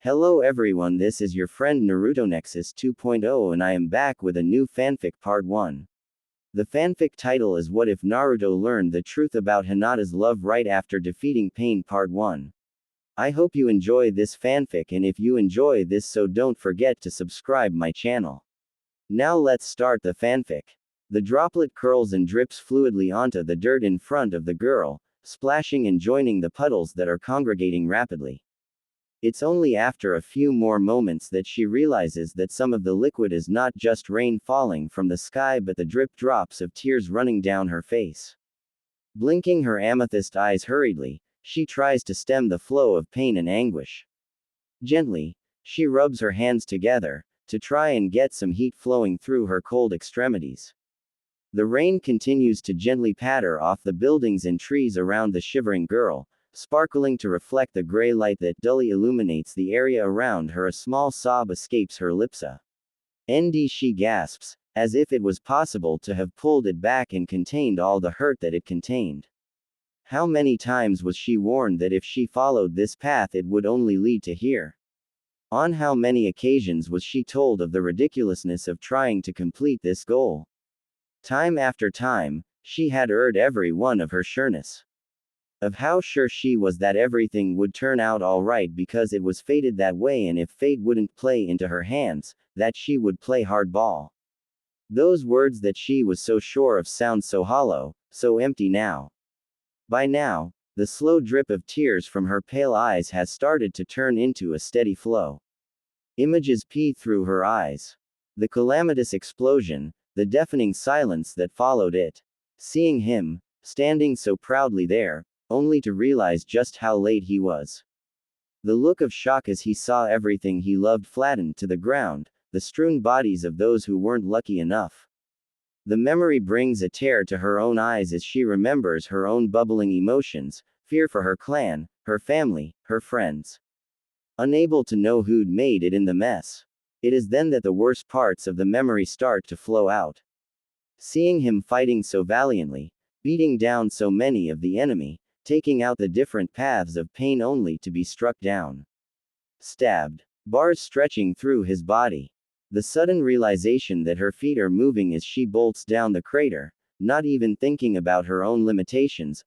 Hello everyone, this is your friend Naruto Nexus 2.0 and I am back with a new fanfic part 1. The fanfic title is What If Naruto Learned the Truth About Hinata's Love Right After Defeating Pain Part 1. I hope you enjoy this fanfic, and if you enjoy this, so don't forget to subscribe my channel. Now let's start the fanfic. The droplet curls and drips fluidly onto the dirt in front of the girl, splashing and joining the puddles that are congregating rapidly. It's only after a few more moments that she realizes that some of the liquid is not just rain falling from the sky but the drip drops of tears running down her face. Blinking her amethyst eyes hurriedly, she tries to stem the flow of pain and anguish. Gently, she rubs her hands together, to try and get some heat flowing through her cold extremities. The rain continues to gently patter off the buildings and trees around the shivering girl, sparkling to reflect the gray light that dully illuminates the area around her. A small sob escapes her lips. She gasps, as if it was possible to have pulled it back and contained all the hurt that it contained. How many times was she warned that if she followed this path it would only lead to here? On how many occasions was she told of the ridiculousness of trying to complete this goal? Time after time, she had heard every one of her sureness. Of how sure she was that everything would turn out alright because it was fated that way, and if fate wouldn't play into her hands, that she would play hardball. Those words that she was so sure of sound so hollow, so empty now. By now, the slow drip of tears from her pale eyes has started to turn into a steady flow. Images pee through her eyes. The calamitous explosion, the deafening silence that followed it. Seeing him, standing so proudly there, only to realize just how late he was. The look of shock as he saw everything he loved flattened to the ground, the strewn bodies of those who weren't lucky enough. The memory brings a tear to her own eyes as she remembers her own bubbling emotions, fear for her clan, her family, her friends. Unable to know who'd made it in the mess. It is then that the worst parts of the memory start to flow out. Seeing him fighting so valiantly, beating down so many of the enemy, taking out the different paths of pain only to be struck down. Stabbed. Bars stretching through his body. The sudden realization that her feet are moving as she bolts down the crater, not even thinking about her own limitations.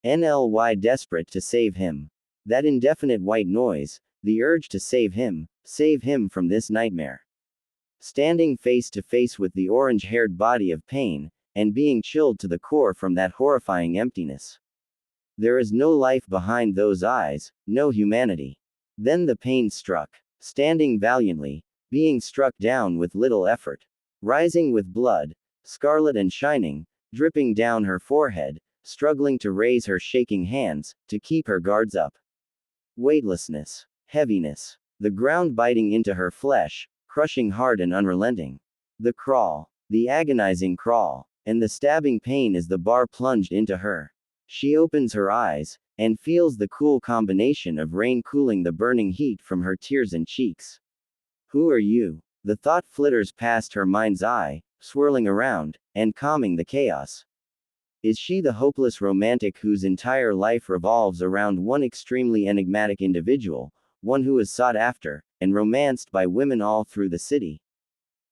Desperate to save him. That indefinite white noise, the urge to save him from this nightmare. Standing face to face with the orange-haired body of pain, and being chilled to the core from that horrifying emptiness. There is no life behind those eyes, no humanity. Then the pain struck. Standing valiantly, being struck down with little effort. Rising with blood, scarlet and shining, dripping down her forehead, struggling to raise her shaking hands, to keep her guards up. Weightlessness. Heaviness. The ground biting into her flesh, crushing hard and unrelenting. The crawl. The agonizing crawl. And the stabbing pain as the bar plunged into her. She opens her eyes, and feels the cool combination of rain cooling the burning heat from her tears and cheeks. Who are you? The thought flitters past her mind's eye, swirling around, and calming the chaos. Is she the hopeless romantic whose entire life revolves around one extremely enigmatic individual, one who is sought after, and romanced by women all through the city?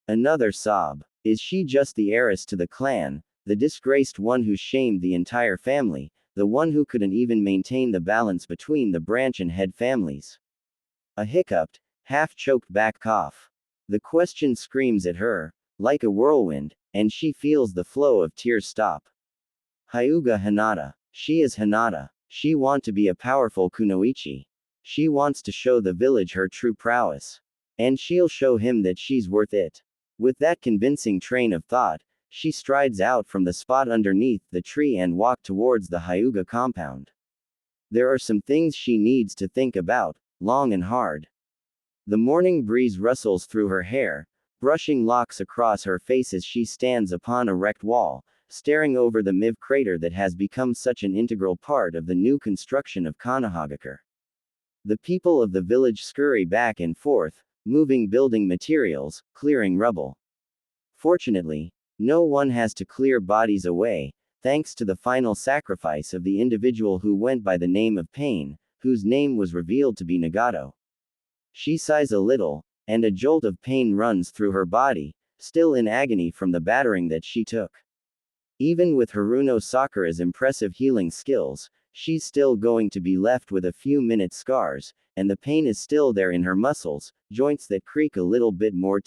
Another sob. Is she just the heiress to the clan, the disgraced one who shamed the entire family, the one who couldn't even maintain the balance between the branch and head families? A hiccuped, half-choked back cough. The question screams at her, like a whirlwind, and she feels the flow of tears stop. Hyuga Hinata. She is Hinata. She wants to be a powerful kunoichi. She wants to show the village her true prowess. And she'll show him that she's worth it. With that convincing train of thought, she strides out from the spot underneath the tree and walks towards the Hyuga compound. There are some things she needs to think about, long and hard. The morning breeze rustles through her hair, brushing locks across her face as she stands upon a wrecked wall, staring over the Miv crater that has become such an integral part of the new construction of Konohagakure. The people of the village scurry back and forth, moving building materials, clearing rubble. Fortunately, no one has to clear bodies away, thanks to the final sacrifice of the individual who went by the name of Pain, whose name was revealed to be Nagato. She sighs a little, and a jolt of pain runs through her body, still in agony from the battering that she took. Even with Haruno Sakura's impressive healing skills, she's still going to be left with a few minute scars, and the pain is still there in her muscles, joints that creak a little bit more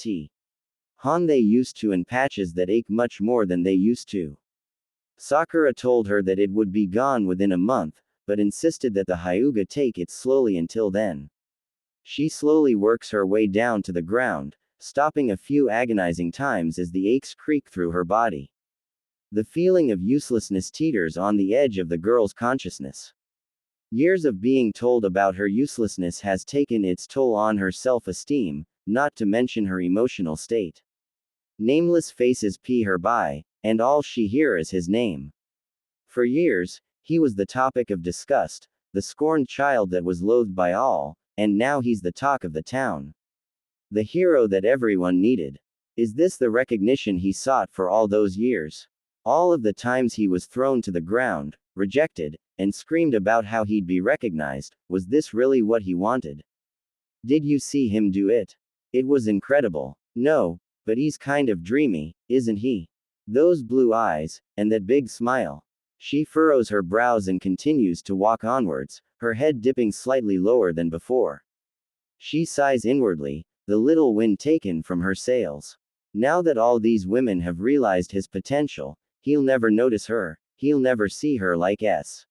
han they used to and patches that ache much more than they used to. Sakura told her that it would be gone within a month, but insisted that the Hyuga take it slowly until then. She slowly works her way down to the ground, stopping a few agonizing times as the aches creak through her body. The feeling of uselessness teeters on the edge of the girl's consciousness. Years of being told about her uselessness has taken its toll on her self-esteem, not to mention her emotional state. Nameless faces pee her by, and all she hears is his name. For years, he was the topic of disgust, the scorned child that was loathed by all, and now he's the talk of the town. The hero that everyone needed. Is this the recognition he sought for all those years? All of the times he was thrown to the ground, rejected, and screamed about how he'd be recognized, was this really what he wanted? Did you see him do it? It was incredible. No, but he's kind of dreamy, isn't he? Those blue eyes, and that big smile. She furrows her brows and continues to walk onwards, her head dipping slightly lower than before. She sighs inwardly, the little wind taken from her sails. Now that all these women have realized his potential, he'll never notice her, he'll never see her like S.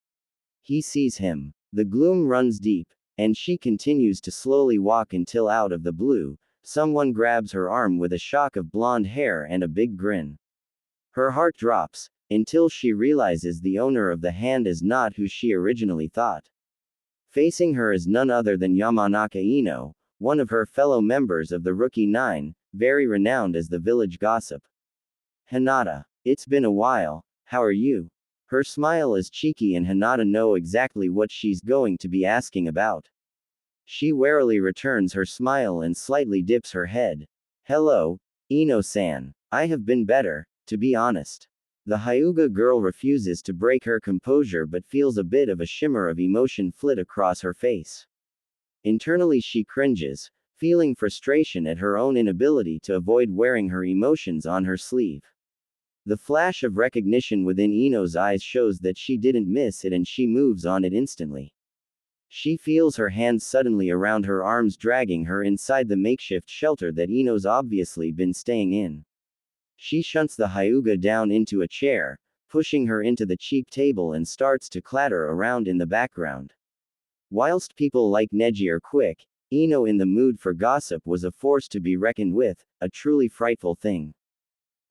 He sees him. The gloom runs deep, and she continues to slowly walk until out of the blue, someone grabs her arm with a shock of blonde hair and a big grin. Her heart drops, until she realizes the owner of the hand is not who she originally thought. Facing her is none other than Yamanaka Ino, one of her fellow members of the Rookie Nine, very renowned as the village gossip. Hinata. It's been a while, how are you? Her smile is cheeky and Hinata knows exactly what she's going to be asking about. She warily returns her smile and slightly dips her head. Hello, Ino-san. I have been better, to be honest. The Hyuga girl refuses to break her composure but feels a bit of a shimmer of emotion flit across her face. Internally she cringes, feeling frustration at her own inability to avoid wearing her emotions on her sleeve. The flash of recognition within Ino's eyes shows that she didn't miss it and she moves on it instantly. She feels her hands suddenly around her arms dragging her inside the makeshift shelter that Ino's obviously been staying in. She shunts the Hyuga down into a chair, pushing her into the cheap table and starts to clatter around in the background. Whilst people like Neji are quick, Ino in the mood for gossip was a force to be reckoned with, a truly frightful thing.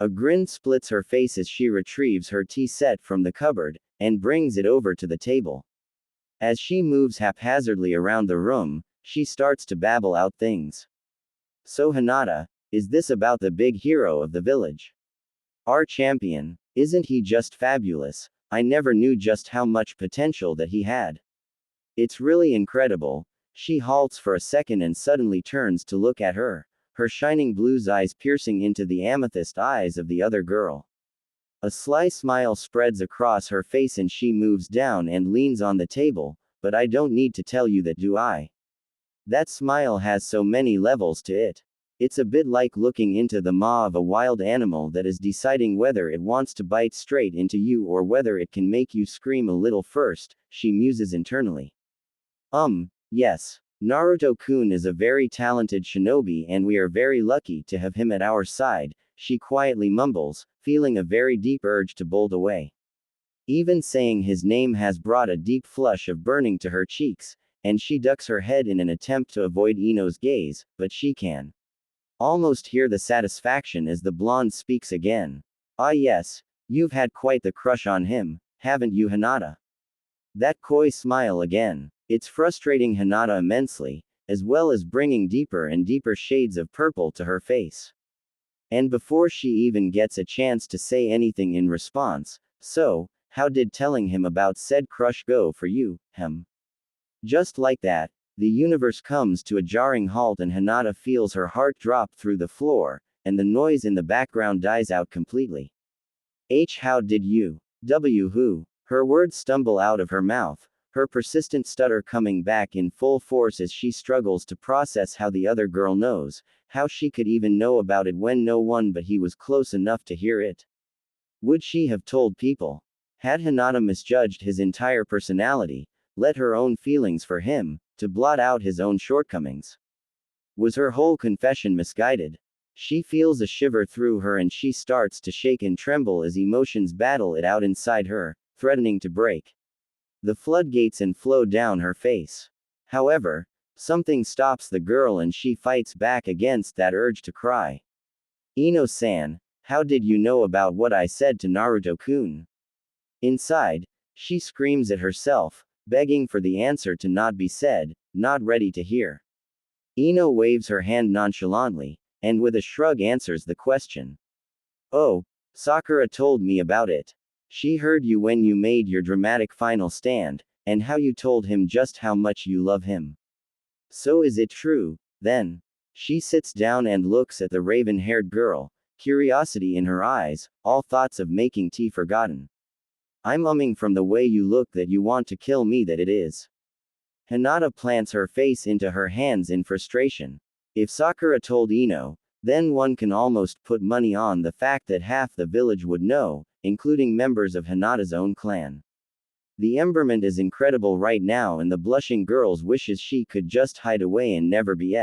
A grin splits her face as she retrieves her tea set from the cupboard, and brings it over to the table. As she moves haphazardly around the room, she starts to babble out things. So Hinata, is this about the big hero of the village? Our champion, isn't he just fabulous? I never knew just how much potential that he had. It's really incredible. She halts for a second and suddenly turns to look at her, her shining blue eyes piercing into the amethyst eyes of the other girl. A sly smile spreads across her face and she moves down and leans on the table, but I don't need to tell you that, do I? That smile has so many levels to it. It's a bit like looking into the maw of a wild animal that is deciding whether it wants to bite straight into you or whether it can make you scream a little first, she muses internally. Yes. Naruto-kun is a very talented shinobi and we are very lucky to have him at our side, she quietly mumbles, feeling a very deep urge to bolt away. Even saying his name has brought a deep flush of burning to her cheeks, and she ducks her head in an attempt to avoid Ino's gaze, but she can almost hear the satisfaction as the blonde speaks again. Ah yes, you've had quite the crush on him, haven't you, Hinata? That coy smile again. It's frustrating Hinata immensely, as well as bringing deeper and deeper shades of purple to her face. And before she even gets a chance to say anything in response, so, how did telling him about said crush go for you, hem? Just like that, the universe comes to a jarring halt and Hinata feels her heart drop through the floor, and the noise in the background dies out completely. How did you? Who? Her words stumble out of her mouth, her persistent stutter coming back in full force as she struggles to process how the other girl knows, how she could even know about it when no one but he was close enough to hear it. Would she have told people? Had Hinata misjudged his entire personality, let her own feelings for him, to blot out his own shortcomings? Was her whole confession misguided? She feels a shiver through her and she starts to shake and tremble as emotions battle it out inside her, threatening to break the floodgates and flow down her face. However, something stops the girl and she fights back against that urge to cry. Ino-san, how did you know about what I said to Naruto-kun? Inside, she screams at herself, begging for the answer to not be said, not ready to hear. Ino waves her hand nonchalantly, and with a shrug answers the question. Oh, Sakura told me about it. She heard you when you made your dramatic final stand, and how you told him just how much you love him. So is it true, then? She sits down and looks at the raven-haired girl, curiosity in her eyes, all thoughts of making tea forgotten. I'm umming from the way you look that you want to kill me that it is. Hinata plants her face into her hands in frustration. If Sakura told Ino, then one can almost put money on the fact that half the village would know, including members of Hinata's own clan. The emberment is incredible right now and the blushing girl's wishes she could just hide away and never be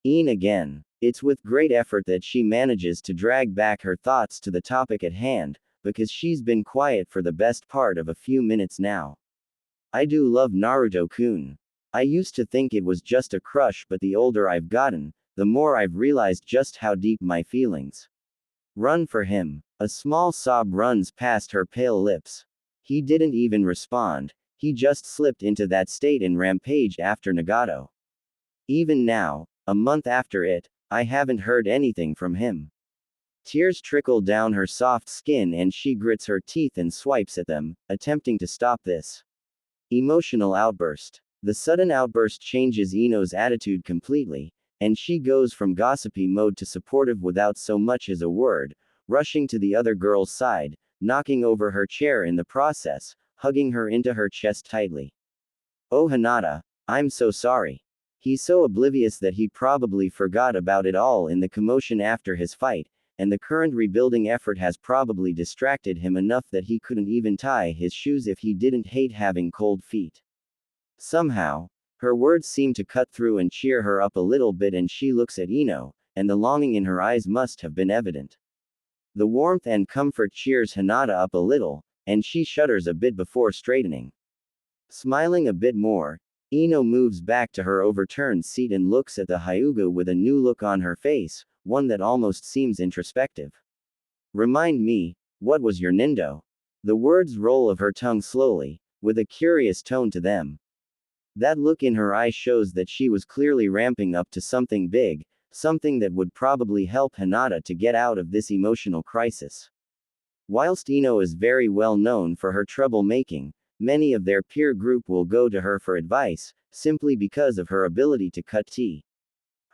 seen again. It's with great effort that she manages to drag back her thoughts to the topic at hand, because she's been quiet for the best part of a few minutes now. I do love Naruto-kun. I used to think it was just a crush, but the older I've gotten, the more I've realized just how deep my feelings run for him. A small sob runs past her pale lips. He didn't even respond, he just slipped into that state and rampaged after Nagato. Even now, a month after it, I haven't heard anything from him. Tears trickle down her soft skin and she grits her teeth and swipes at them, attempting to stop this emotional outburst. The sudden outburst changes Ino's attitude completely, and she goes from gossipy mode to supportive without so much as a word, rushing to the other girl's side, knocking over her chair in the process, hugging her into her chest tightly. Oh Hinata, I'm so sorry. He's so oblivious that he probably forgot about it all in the commotion after his fight, and the current rebuilding effort has probably distracted him enough that he couldn't even tie his shoes if he didn't hate having cold feet. Somehow, her words seem to cut through and cheer her up a little bit and she looks at Ino, and the longing in her eyes must have been evident. The warmth and comfort cheers Hinata up a little, and she shudders a bit before straightening. Smiling a bit more, Ino moves back to her overturned seat and looks at the Hyuga with a new look on her face, one that almost seems introspective. Remind me, what was your nindo? The words roll of her tongue slowly, with a curious tone to them. That look in her eye shows that she was clearly ramping up to something big, something that would probably help Hinata to get out of this emotional crisis. Whilst Ino is very well known for her troublemaking, many of their peer group will go to her for advice, simply because of her ability to cut tea.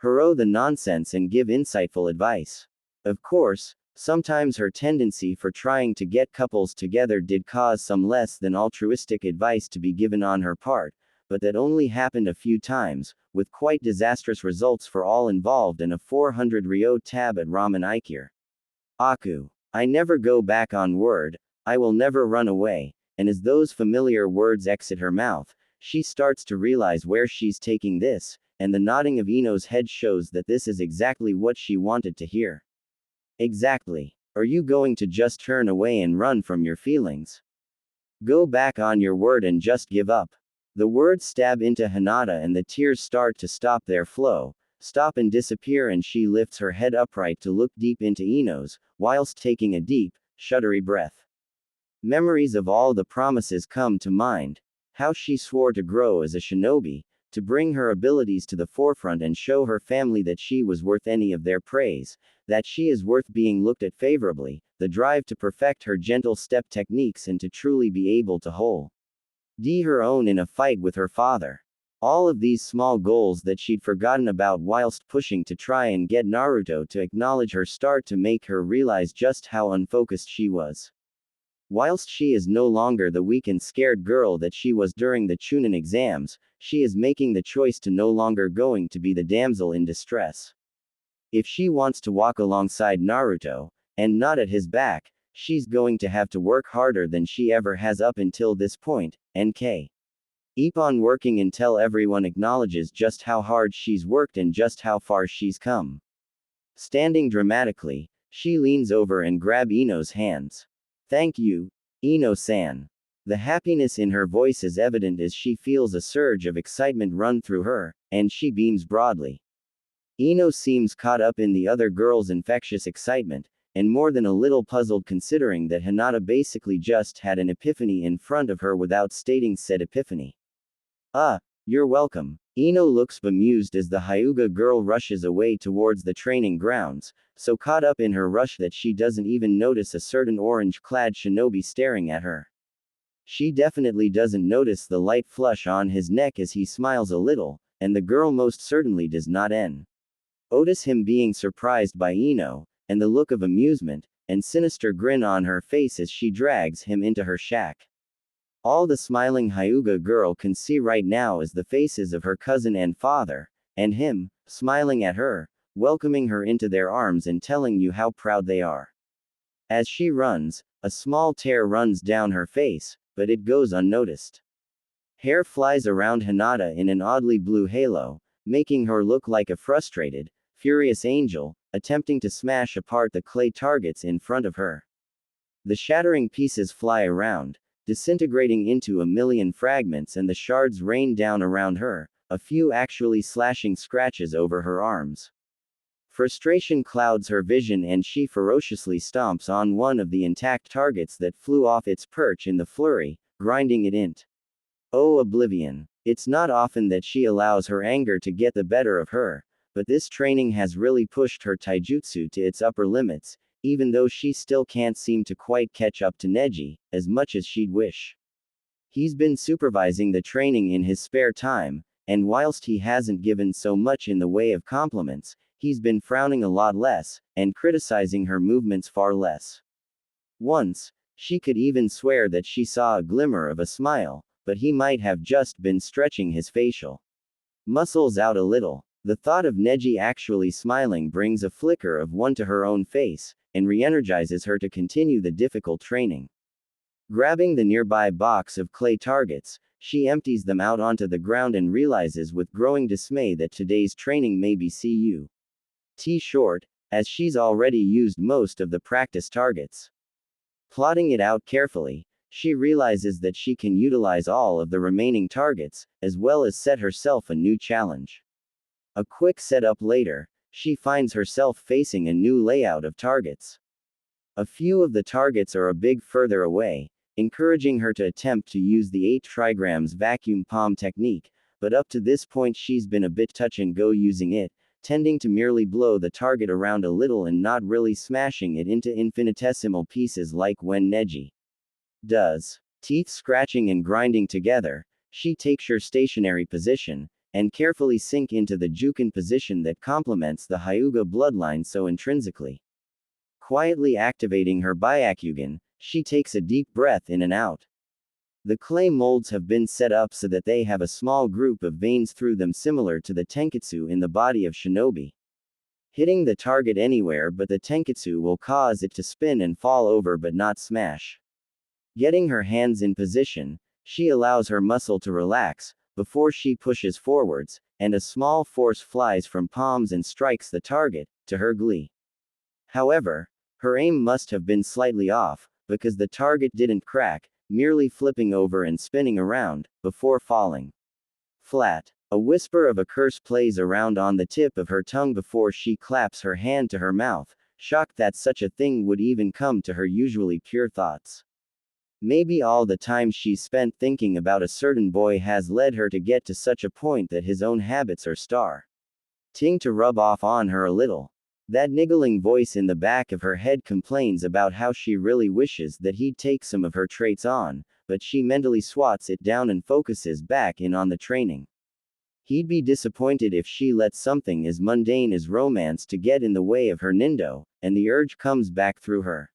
Hero the nonsense and give insightful advice. Of course, sometimes her tendency for trying to get couples together did cause some less than altruistic advice to be given on her part, but that only happened a few times, with quite disastrous results for all involved and a 400 Ryo tab at Ramen Ikir. Aku. I never go back on word, I will never run away, and as those familiar words exit her mouth, she starts to realize where she's taking this, and the nodding of Ino's head shows that this is exactly what she wanted to hear. Exactly. Are you going to just turn away and run from your feelings? Go back on your word and just give up. The words stab into Hinata and the tears start to stop their flow, stop and disappear, and she lifts her head upright to look deep into Ino's, whilst taking a deep, shuddery breath. Memories of all the promises come to mind. How she swore to grow as a shinobi, to bring her abilities to the forefront and show her family that she was worth any of their praise, that she is worth being looked at favorably, the drive to perfect her gentle step techniques and to truly be able to hold her own in a fight with her father. All of these small goals that she'd forgotten about whilst pushing to try and get Naruto to acknowledge her start to make her realize just how unfocused she was. Whilst she is no longer the weak and scared girl that she was during the Chunin exams, she is making the choice to no longer going to be the damsel in distress. If she wants to walk alongside Naruto, and not at his back, she's going to have to work harder than she ever has up until this point, NK. Keep on working until everyone acknowledges just how hard she's worked and just how far she's come. Standing dramatically, she leans over and grabs Ino's hands. Thank you, Ino-san. The happiness in her voice is evident as she feels a surge of excitement run through her, and she beams broadly. Ino seems caught up in the other girl's infectious excitement, and more than a little puzzled considering that Hinata basically just had an epiphany in front of her without stating said epiphany. You're welcome. Ino looks bemused as the Hyuga girl rushes away towards the training grounds, so caught up in her rush that she doesn't even notice a certain orange-clad shinobi staring at her. She definitely doesn't notice the light flush on his neck as he smiles a little, and the girl most certainly does not notice him being surprised by Ino, and the look of amusement and sinister grin on her face as she drags him into her shack. All the smiling Hyuga girl can see right now is the faces of her cousin and father, and him, smiling at her, welcoming her into their arms and telling you how proud they are. As she runs, a small tear runs down her face, but it goes unnoticed. Hair flies around Hinata in an oddly blue halo, making her look like a frustrated, furious angel, attempting to smash apart the clay targets in front of her. The shattering pieces fly around, disintegrating into a million fragments, and the shards rain down around her, a few actually slashing scratches over her arms. Frustration clouds her vision and she ferociously stomps on one of the intact targets that flew off its perch in the flurry, grinding it into oblivion. It's not often that she allows her anger to get the better of her, but this training has really pushed her taijutsu to its upper limits, even though she still can't seem to quite catch up to Neji, as much as she'd wish. He's been supervising the training in his spare time, and whilst he hasn't given so much in the way of compliments, he's been frowning a lot less, and criticizing her movements far less. Once, she could even swear that she saw a glimmer of a smile, but he might have just been stretching his facial muscles out a little. The thought of Neji actually smiling brings a flicker of one to her own face, and re-energizes her to continue the difficult training. Grabbing the nearby box of clay targets, she empties them out onto the ground and realizes with growing dismay that today's training may be cut short, as she's already used most of the practice targets. Plotting it out carefully, she realizes that she can utilize all of the remaining targets, as well as set herself a new challenge. A quick setup later, she finds herself facing a new layout of targets. A few of the targets are a bit further away, encouraging her to attempt to use the 8 trigrams vacuum palm technique, but up to this point she's been a bit touch and go using it, tending to merely blow the target around a little and not really smashing it into infinitesimal pieces like when Neji does. Teeth scratching and grinding together, she takes her stationary position, and carefully sink into the Jukin position that complements the Hyuga bloodline so intrinsically. Quietly activating her Byakugan, she takes a deep breath in and out. The clay molds have been set up so that they have a small group of veins through them similar to the tenketsu in the body of shinobi. Hitting the target anywhere but the tenketsu will cause it to spin and fall over but not smash. Getting her hands in position, she allows her muscle to relax, before she pushes forwards, and a small force flies from palms and strikes the target, to her glee. However, her aim must have been slightly off, because the target didn't crack, merely flipping over and spinning around, before falling flat. A whisper of a curse plays around on the tip of her tongue before she claps her hand to her mouth, shocked that such a thing would even come to her usually pure thoughts. Maybe all the time she's spent thinking about a certain boy has led her to get to such a point that his own habits are starting to rub off on her a little. That niggling voice in the back of her head complains about how she really wishes that he'd take some of her traits on, but she mentally swats it down and focuses back in on the training. He'd be disappointed if she let something as mundane as romance to get in the way of her nindo, and the urge comes back through her.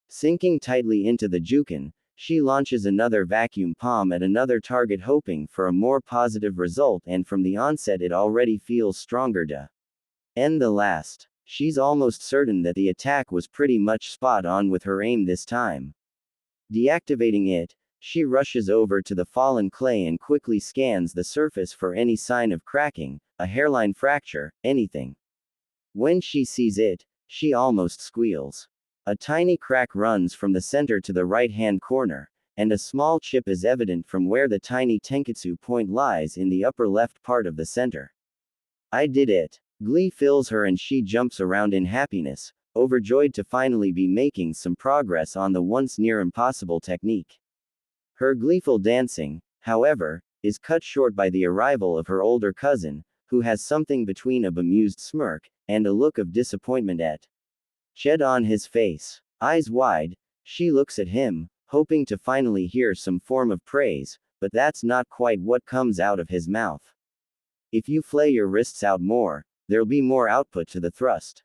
Sinking tightly into the jukin, she launches another vacuum palm at another target, hoping for a more positive result, and from the onset it already feels stronger to end the last. She's almost certain that the attack was pretty much spot on with her aim this time. Deactivating it, she rushes over to the fallen clay and quickly scans the surface for any sign of cracking, a hairline fracture, anything. When she sees it, she almost squeals. A tiny crack runs from the center to the right-hand corner, and a small chip is evident from where the tiny tenketsu point lies in the upper left part of the center. I did it. Glee fills her and she jumps around in happiness, overjoyed to finally be making some progress on the once near impossible technique. Her gleeful dancing, however, is cut short by the arrival of her older cousin, who has something between a bemused smirk and a look of disappointment etched on his face. Eyes wide, she looks at him, hoping to finally hear some form of praise, but that's not quite what comes out of his mouth. If you flay your wrists out more, there'll be more output to the thrust.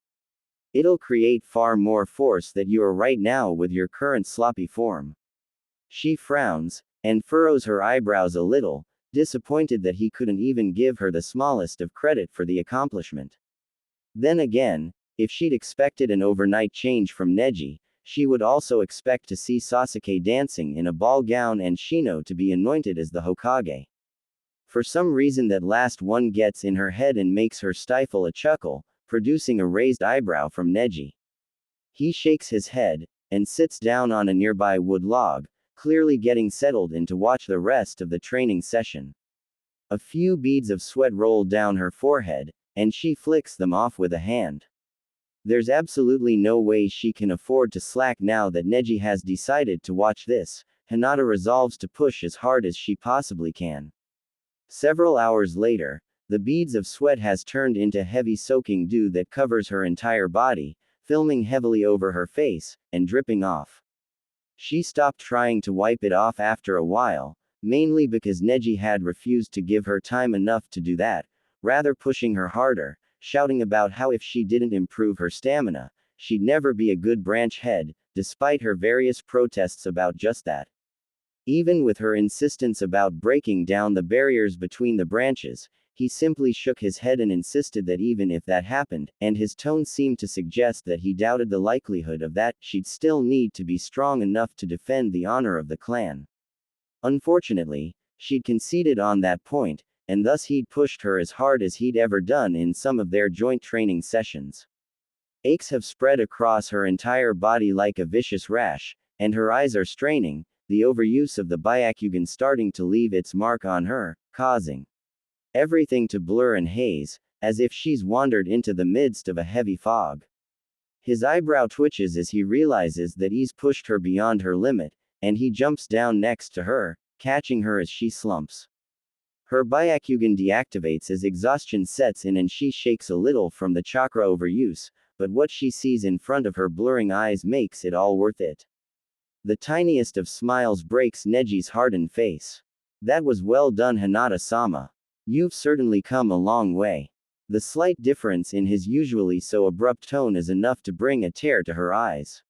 It'll create far more force that you are right now with your current sloppy form. She frowns, and furrows her eyebrows a little, disappointed that he couldn't even give her the smallest of credit for the accomplishment. Then again, if she'd expected an overnight change from Neji, she would also expect to see Sasuke dancing in a ball gown and Shino to be anointed as the Hokage. For some reason that last one gets in her head and makes her stifle a chuckle, producing a raised eyebrow from Neji. He shakes his head, and sits down on a nearby wood log, clearly getting settled in to watch the rest of the training session. A few beads of sweat roll down her forehead, and she flicks them off with a hand. There's absolutely no way she can afford to slack now that Neji has decided to watch this. Hinata resolves to push as hard as she possibly can. Several hours later, the beads of sweat has turned into heavy soaking dew that covers her entire body, filming heavily over her face, and dripping off. She stopped trying to wipe it off after a while, mainly because Neji had refused to give her time enough to do that, rather pushing her harder, shouting about how if she didn't improve her stamina, she'd never be a good branch head, despite her various protests about just that. Even with her insistence about breaking down the barriers between the branches, he simply shook his head and insisted that even if that happened, and his tone seemed to suggest that he doubted the likelihood of that, she'd still need to be strong enough to defend the honor of the clan. Unfortunately, she'd conceded on that point, and thus he'd pushed her as hard as he'd ever done in some of their joint training sessions. Aches have spread across her entire body like a vicious rash, and her eyes are straining, the overuse of the Byakugan starting to leave its mark on her, causing everything to blur and haze, as if she's wandered into the midst of a heavy fog. His eyebrow twitches as he realizes that he's pushed her beyond her limit, and he jumps down next to her, catching her as she slumps. Her Byakugan deactivates as exhaustion sets in and she shakes a little from the chakra overuse, but what she sees in front of her blurring eyes makes it all worth it. The tiniest of smiles breaks Neji's hardened face. That was well done, Hinata-sama. You've certainly come a long way. The slight difference in his usually so abrupt tone is enough to bring a tear to her eyes.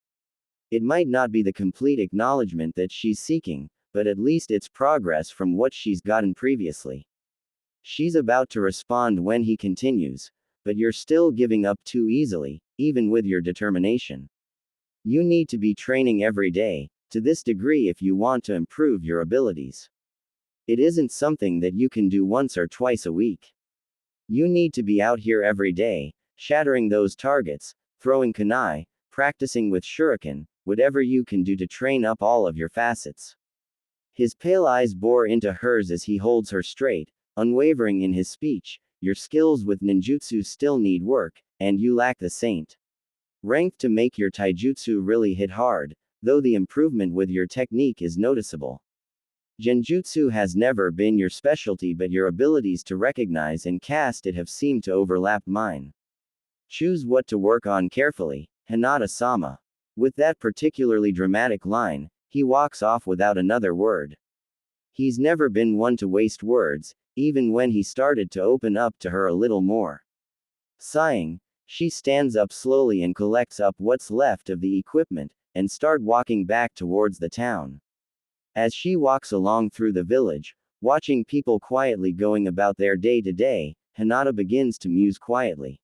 It might not be the complete acknowledgement that she's seeking, but at least it's progress from what she's gotten previously. She's about to respond when he continues, but you're still giving up too easily, even with your determination. You need to be training every day, to this degree if you want to improve your abilities. It isn't something that you can do once or twice a week. You need to be out here every day, shattering those targets, throwing kunai, practicing with shuriken, whatever you can do to train up all of your facets. His pale eyes bore into hers as he holds her straight, unwavering in his speech. Your skills with ninjutsu still need work, and you lack the saint rank to make your taijutsu really hit hard, though the improvement with your technique is noticeable. Genjutsu has never been your specialty, but your abilities to recognize and cast it have seemed to overlap mine. Choose what to work on carefully, Hinata-sama. With that particularly dramatic line, he walks off without another word. He's never been one to waste words, even when he started to open up to her a little more. Sighing, she stands up slowly and collects up what's left of the equipment, and start walking back towards the town. As she walks along through the village, watching people quietly going about their day to day, Hinata begins to muse quietly.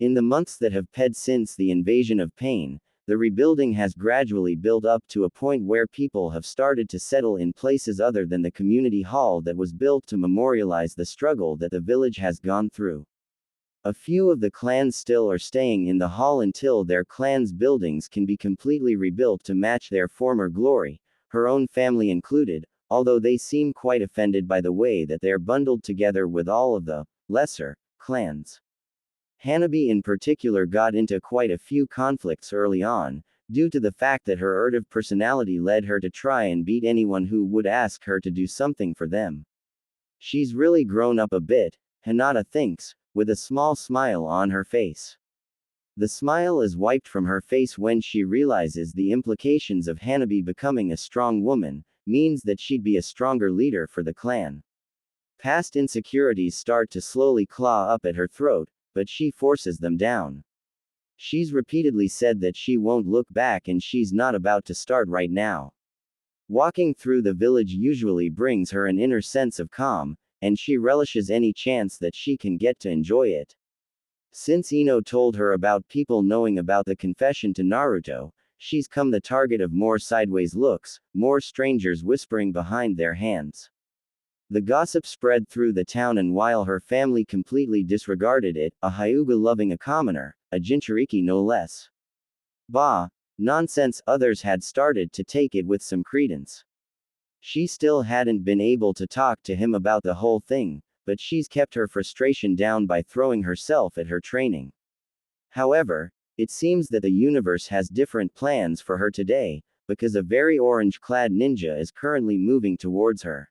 In the months that have passed since the invasion of Pain, the rebuilding has gradually built up to a point where people have started to settle in places other than the community hall that was built to memorialize the struggle that the village has gone through. A few of the clans still are staying in the hall until their clans' buildings can be completely rebuilt to match their former glory, her own family included, although they seem quite offended by the way that they're bundled together with all of the lesser clans. Hanabi in particular got into quite a few conflicts early on, due to the fact that her assertive personality led her to try and beat anyone who would ask her to do something for them. She's really grown up a bit, Hinata thinks, with a small smile on her face. The smile is wiped from her face when she realizes the implications of Hanabi becoming a strong woman, means that she'd be a stronger leader for the clan. Past insecurities start to slowly claw up at her throat, but she forces them down. She's repeatedly said that she won't look back and she's not about to start right now. Walking through the village usually brings her an inner sense of calm, and she relishes any chance that she can get to enjoy it. Since Ino told her about people knowing about the confession to Naruto, she's come the target of more sideways looks, more strangers whispering behind their hands. The gossip spread through the town, and while her family completely disregarded it, a Hyuga loving a commoner, a Jinchuriki no less. Bah, nonsense, others had started to take it with some credence. She still hadn't been able to talk to him about the whole thing, but she's kept her frustration down by throwing herself at her training. However, it seems that the universe has different plans for her today, because a very orange-clad ninja is currently moving towards her.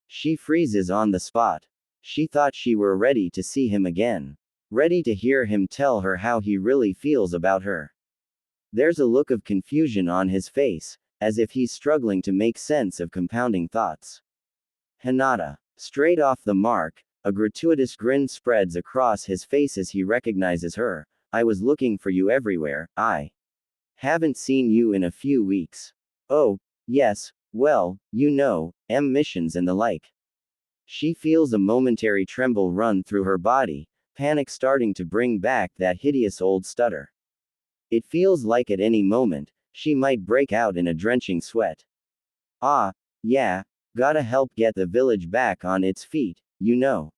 She freezes on the spot. She thought she were ready to see him again. Ready to hear him tell her how he really feels about her. There's a look of confusion on his face, as if he's struggling to make sense of compounding thoughts. Hinata. Straight off the mark, a gratuitous grin spreads across his face as he recognizes her. I was looking for you everywhere, I haven't seen you in a few weeks. Oh, yes, well, you know, missions and the like. She feels a momentary tremble run through her body, panic starting to bring back that hideous old stutter. It feels like at any moment, she might break out in a drenching sweat. Ah, yeah, gotta help get the village back on its feet, you know.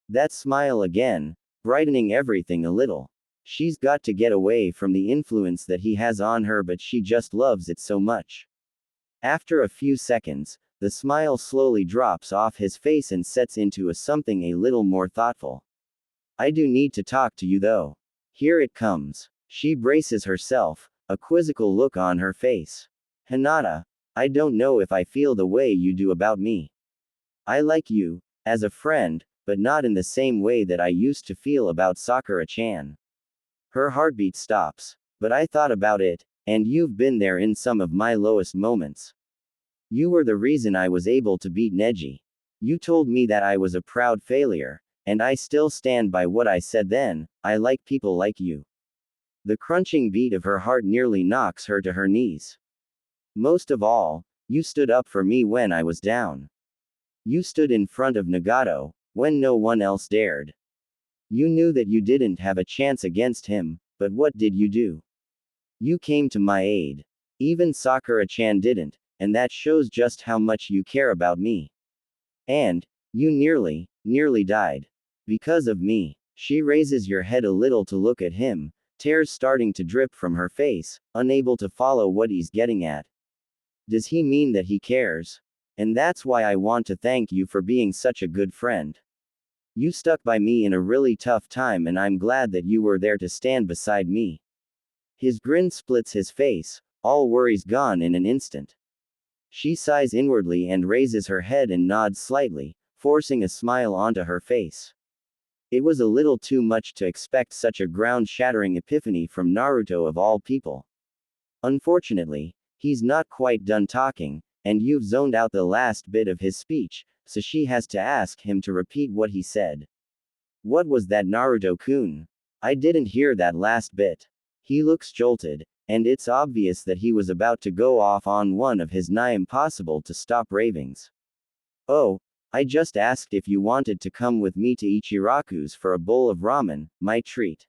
That smile again, brightening everything a little. She's got to get away from the influence that he has on her, but she just loves it so much. After a few seconds, the smile slowly drops off his face and sets into a something a little more thoughtful. I do need to talk to you though. Here it comes. She braces herself, a quizzical look on her face. Hinata, I don't know if I feel the way you do about me. I like you, as a friend, but not in the same way that I used to feel about Sakura-chan. Her heartbeat stops. But I thought about it, and you've been there in some of my lowest moments. You were the reason I was able to beat Neji. You told me that I was a proud failure, and I still stand by what I said then. I like people like you. The crunching beat of her heart nearly knocks her to her knees. Most of all, you stood up for me when I was down. You stood in front of Nagato, when no one else dared. You knew that you didn't have a chance against him, but what did you do? You came to my aid. Even Sakura-chan didn't, and that shows just how much you care about me. And, you nearly died. Because of me. She raises your head a little to look at him, tears starting to drip from her face, unable to follow what he's getting at. Does he mean that he cares? And that's why I want to thank you for being such a good friend. You stuck by me in a really tough time, and I'm glad that you were there to stand beside me. His grin splits his face, all worries gone in an instant. She sighs inwardly and raises her head and nods slightly, forcing a smile onto her face. It was a little too much to expect such a ground-shattering epiphany from Naruto of all people. Unfortunately, he's not quite done talking, and you've zoned out the last bit of his speech, so she has to ask him to repeat what he said. What was that, Naruto-kun? I didn't hear that last bit. He looks jolted, and it's obvious that he was about to go off on one of his nigh impossible to stop ravings. "Oh, I just asked if you wanted to come with me to Ichiraku's for a bowl of ramen, my treat.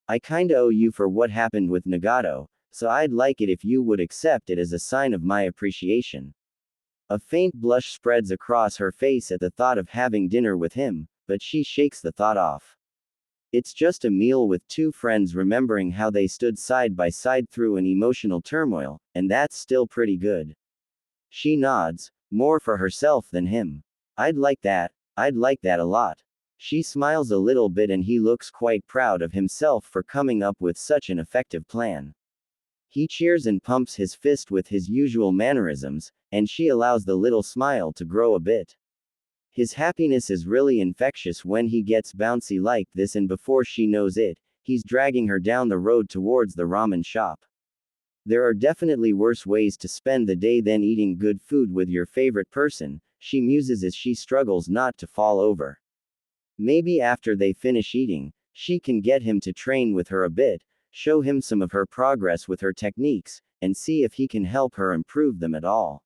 I kinda owe you for what happened with Nagato, so I'd like it if you would accept it as a sign of my appreciation." A faint blush spreads across her face at the thought of having dinner with him, but she shakes the thought off. It's just a meal with two friends remembering how they stood side by side through an emotional turmoil, and that's still pretty good. She nods, more for herself than him. I'd like that a lot. She smiles a little bit and he looks quite proud of himself for coming up with such an effective plan. He cheers and pumps his fist with his usual mannerisms, and she allows the little smile to grow a bit. His happiness is really infectious when he gets bouncy like this, and before she knows it, he's dragging her down the road towards the ramen shop. There are definitely worse ways to spend the day than eating good food with your favorite person, she muses as she struggles not to fall over. Maybe after they finish eating, she can get him to train with her a bit, show him some of her progress with her techniques, and see if he can help her improve them at all.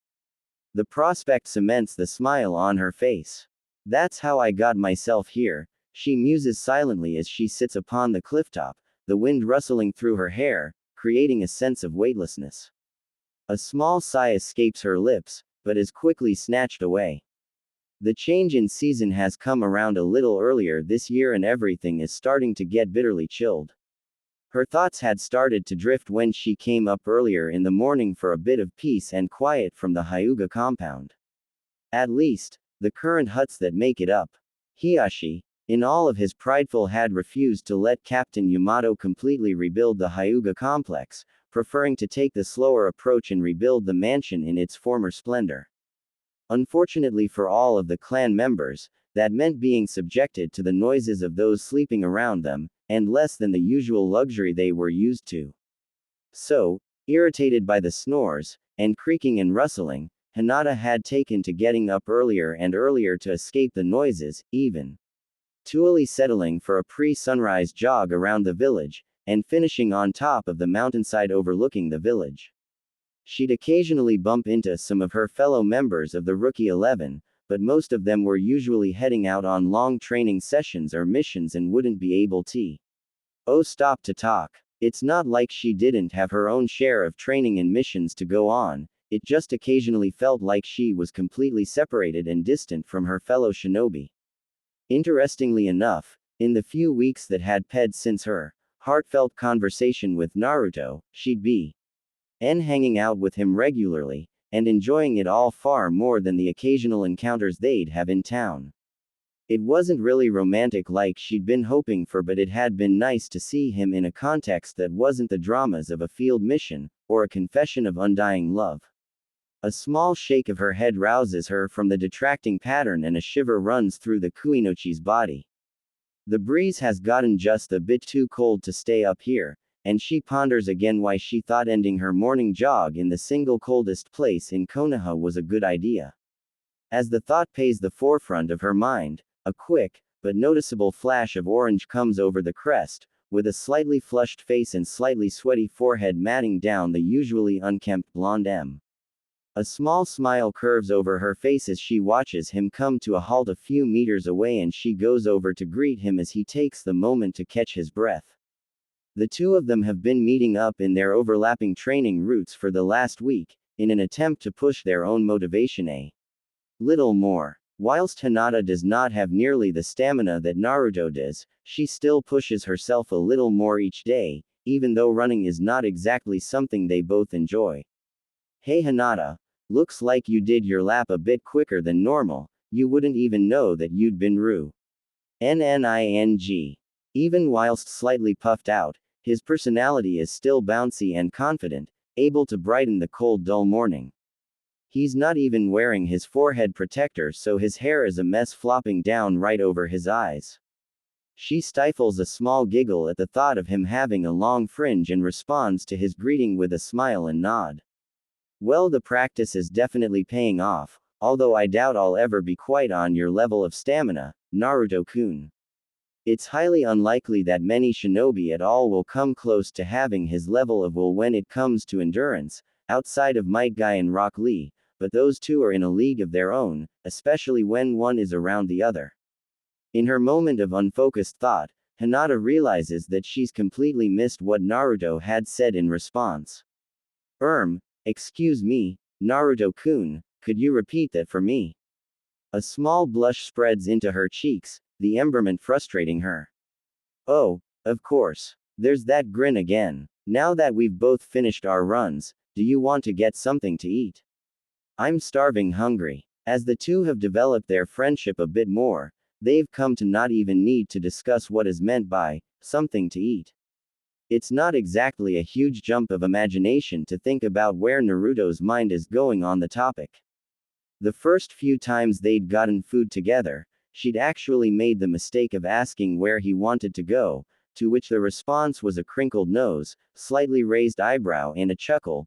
The prospect cements the smile on her face. That's how I got myself here, she muses silently as she sits upon the clifftop, the wind rustling through her hair, creating a sense of weightlessness. A small sigh escapes her lips, but is quickly snatched away. The change in season has come around a little earlier this year and everything is starting to get bitterly chilled. Her thoughts had started to drift when she came up earlier in the morning for a bit of peace and quiet from the Hyuga compound. At least, the current huts that make it up. Hiyashi, in all of his prideful, had refused to let Captain Yamato completely rebuild the Hyuga complex, preferring to take the slower approach and rebuild the mansion in its former splendor. Unfortunately for all of the clan members, that meant being subjected to the noises of those sleeping around them, and less than the usual luxury they were used to. So, irritated by the snores, and creaking and rustling, Hinata had taken to getting up earlier and earlier to escape the noises, even Tuali settling for a pre-sunrise jog around the village, and finishing on top of the mountainside overlooking the village. She'd occasionally bump into some of her fellow members of the Rookie 11, but most of them were usually heading out on long training sessions or missions and wouldn't be able to stop to talk. It's not like she didn't have her own share of training and missions to go on, it just occasionally felt like she was completely separated and distant from her fellow shinobi. Interestingly enough, in the few weeks that had passed since her heartfelt conversation with Naruto, she'd be hanging out with him regularly, and enjoying it all far more than the occasional encounters they'd have in town. It wasn't really romantic like she'd been hoping for, but it had been nice to see him in a context that wasn't the dramas of a field mission, or a confession of undying love. A small shake of her head rouses her from the detracting pattern and a shiver runs through the Kuinochi's body. The breeze has gotten just a bit too cold to stay up here, and she ponders again why she thought ending her morning jog in the single coldest place in Konoha was a good idea. As the thought pays the forefront of her mind, a quick, but noticeable flash of orange comes over the crest, with a slightly flushed face and slightly sweaty forehead matting down the usually unkempt blonde M. A small smile curves over her face as she watches him come to a halt a few meters away, and she goes over to greet him as he takes the moment to catch his breath. The two of them have been meeting up in their overlapping training routes for the last week, in an attempt to push their own motivation a little more. Whilst Hinata does not have nearly the stamina that Naruto does, she still pushes herself a little more each day, even though running is not exactly something they both enjoy. Hey Hinata, looks like you did your lap a bit quicker than normal, you wouldn't even know that you'd been running. Even whilst slightly puffed out, his personality is still bouncy and confident, able to brighten the cold dull morning. He's not even wearing his forehead protector, so his hair is a mess flopping down right over his eyes. She stifles a small giggle at the thought of him having a long fringe and responds to his greeting with a smile and nod. Well, the practice is definitely paying off, although I doubt I'll ever be quite on your level of stamina, Naruto-kun. It's highly unlikely that many shinobi at all will come close to having his level of will when it comes to endurance, outside of Might Guy and Rock Lee, but those two are in a league of their own, especially when one is around the other. In her moment of unfocused thought, Hinata realizes that she's completely missed what Naruto had said in response. Excuse me, Naruto-kun, could you repeat that for me? A small blush spreads into her cheeks, the emberment frustrating her. Oh, of course. There's that grin again. Now that we've both finished our runs, do you want to get something to eat? I'm starving hungry. As the two have developed their friendship a bit more, they've come to not even need to discuss what is meant by something to eat. It's not exactly a huge jump of imagination to think about where Naruto's mind is going on the topic. The first few times they'd gotten food together, she'd actually made the mistake of asking where he wanted to go, to which the response was a crinkled nose, slightly raised eyebrow and a chuckle,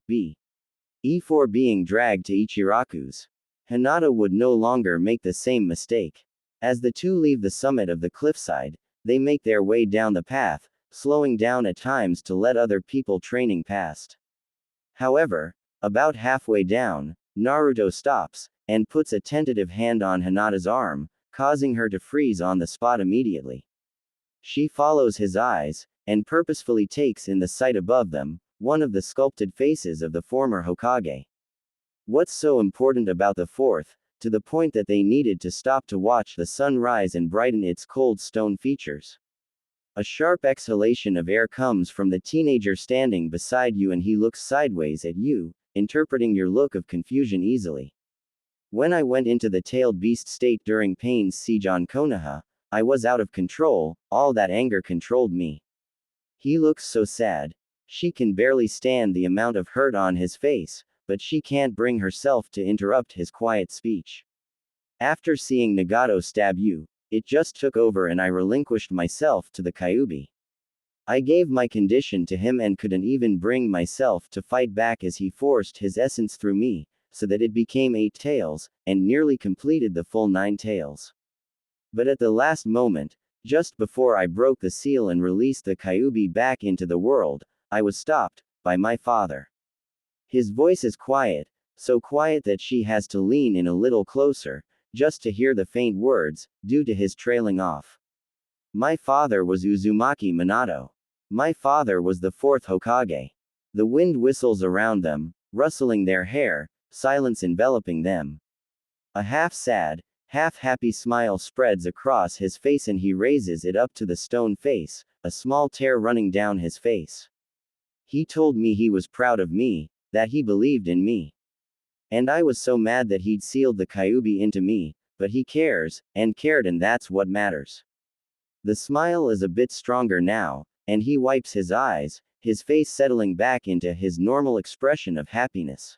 for being dragged to Ichiraku's. Hinata would no longer make the same mistake. As the two leave the summit of the cliffside, they make their way down the path, slowing down at times to let other people training past. However, about halfway down, Naruto stops, and puts a tentative hand on Hinata's arm, causing her to freeze on the spot immediately. She follows his eyes, and purposefully takes in the sight above them, one of the sculpted faces of the former Hokage. What's so important about the fourth, to the point that they needed to stop to watch the sun rise and brighten its cold stone features? A sharp exhalation of air comes from the teenager standing beside you and he looks sideways at you, interpreting your look of confusion easily. When I went into the tailed beast state during Pain's siege on Konoha, I was out of control, all that anger controlled me. He looks so sad. She can barely stand the amount of hurt on his face, but she can't bring herself to interrupt his quiet speech. After seeing Nagato stab you, it just took over and I relinquished myself to the Kyuubi. I gave my condition to him and couldn't even bring myself to fight back as he forced his essence through me, so that it became 8 tails, and nearly completed the full 9 tails. But at the last moment, just before I broke the seal and released the Kyuubi back into the world, I was stopped by my father. His voice is quiet, so quiet that she has to lean in a little closer, just to hear the faint words, due to his trailing off. My father was Uzumaki Minato. My father was the 4th Hokage. The wind whistles around them, rustling their hair, silence enveloping them. A half-sad, half-happy smile spreads across his face and he raises it up to the stone face, a small tear running down his face. He told me he was proud of me, that he believed in me. And I was so mad that he'd sealed the Kyuubi into me, but he cares, and cared, and that's what matters. The smile is a bit stronger now, and he wipes his eyes, his face settling back into his normal expression of happiness.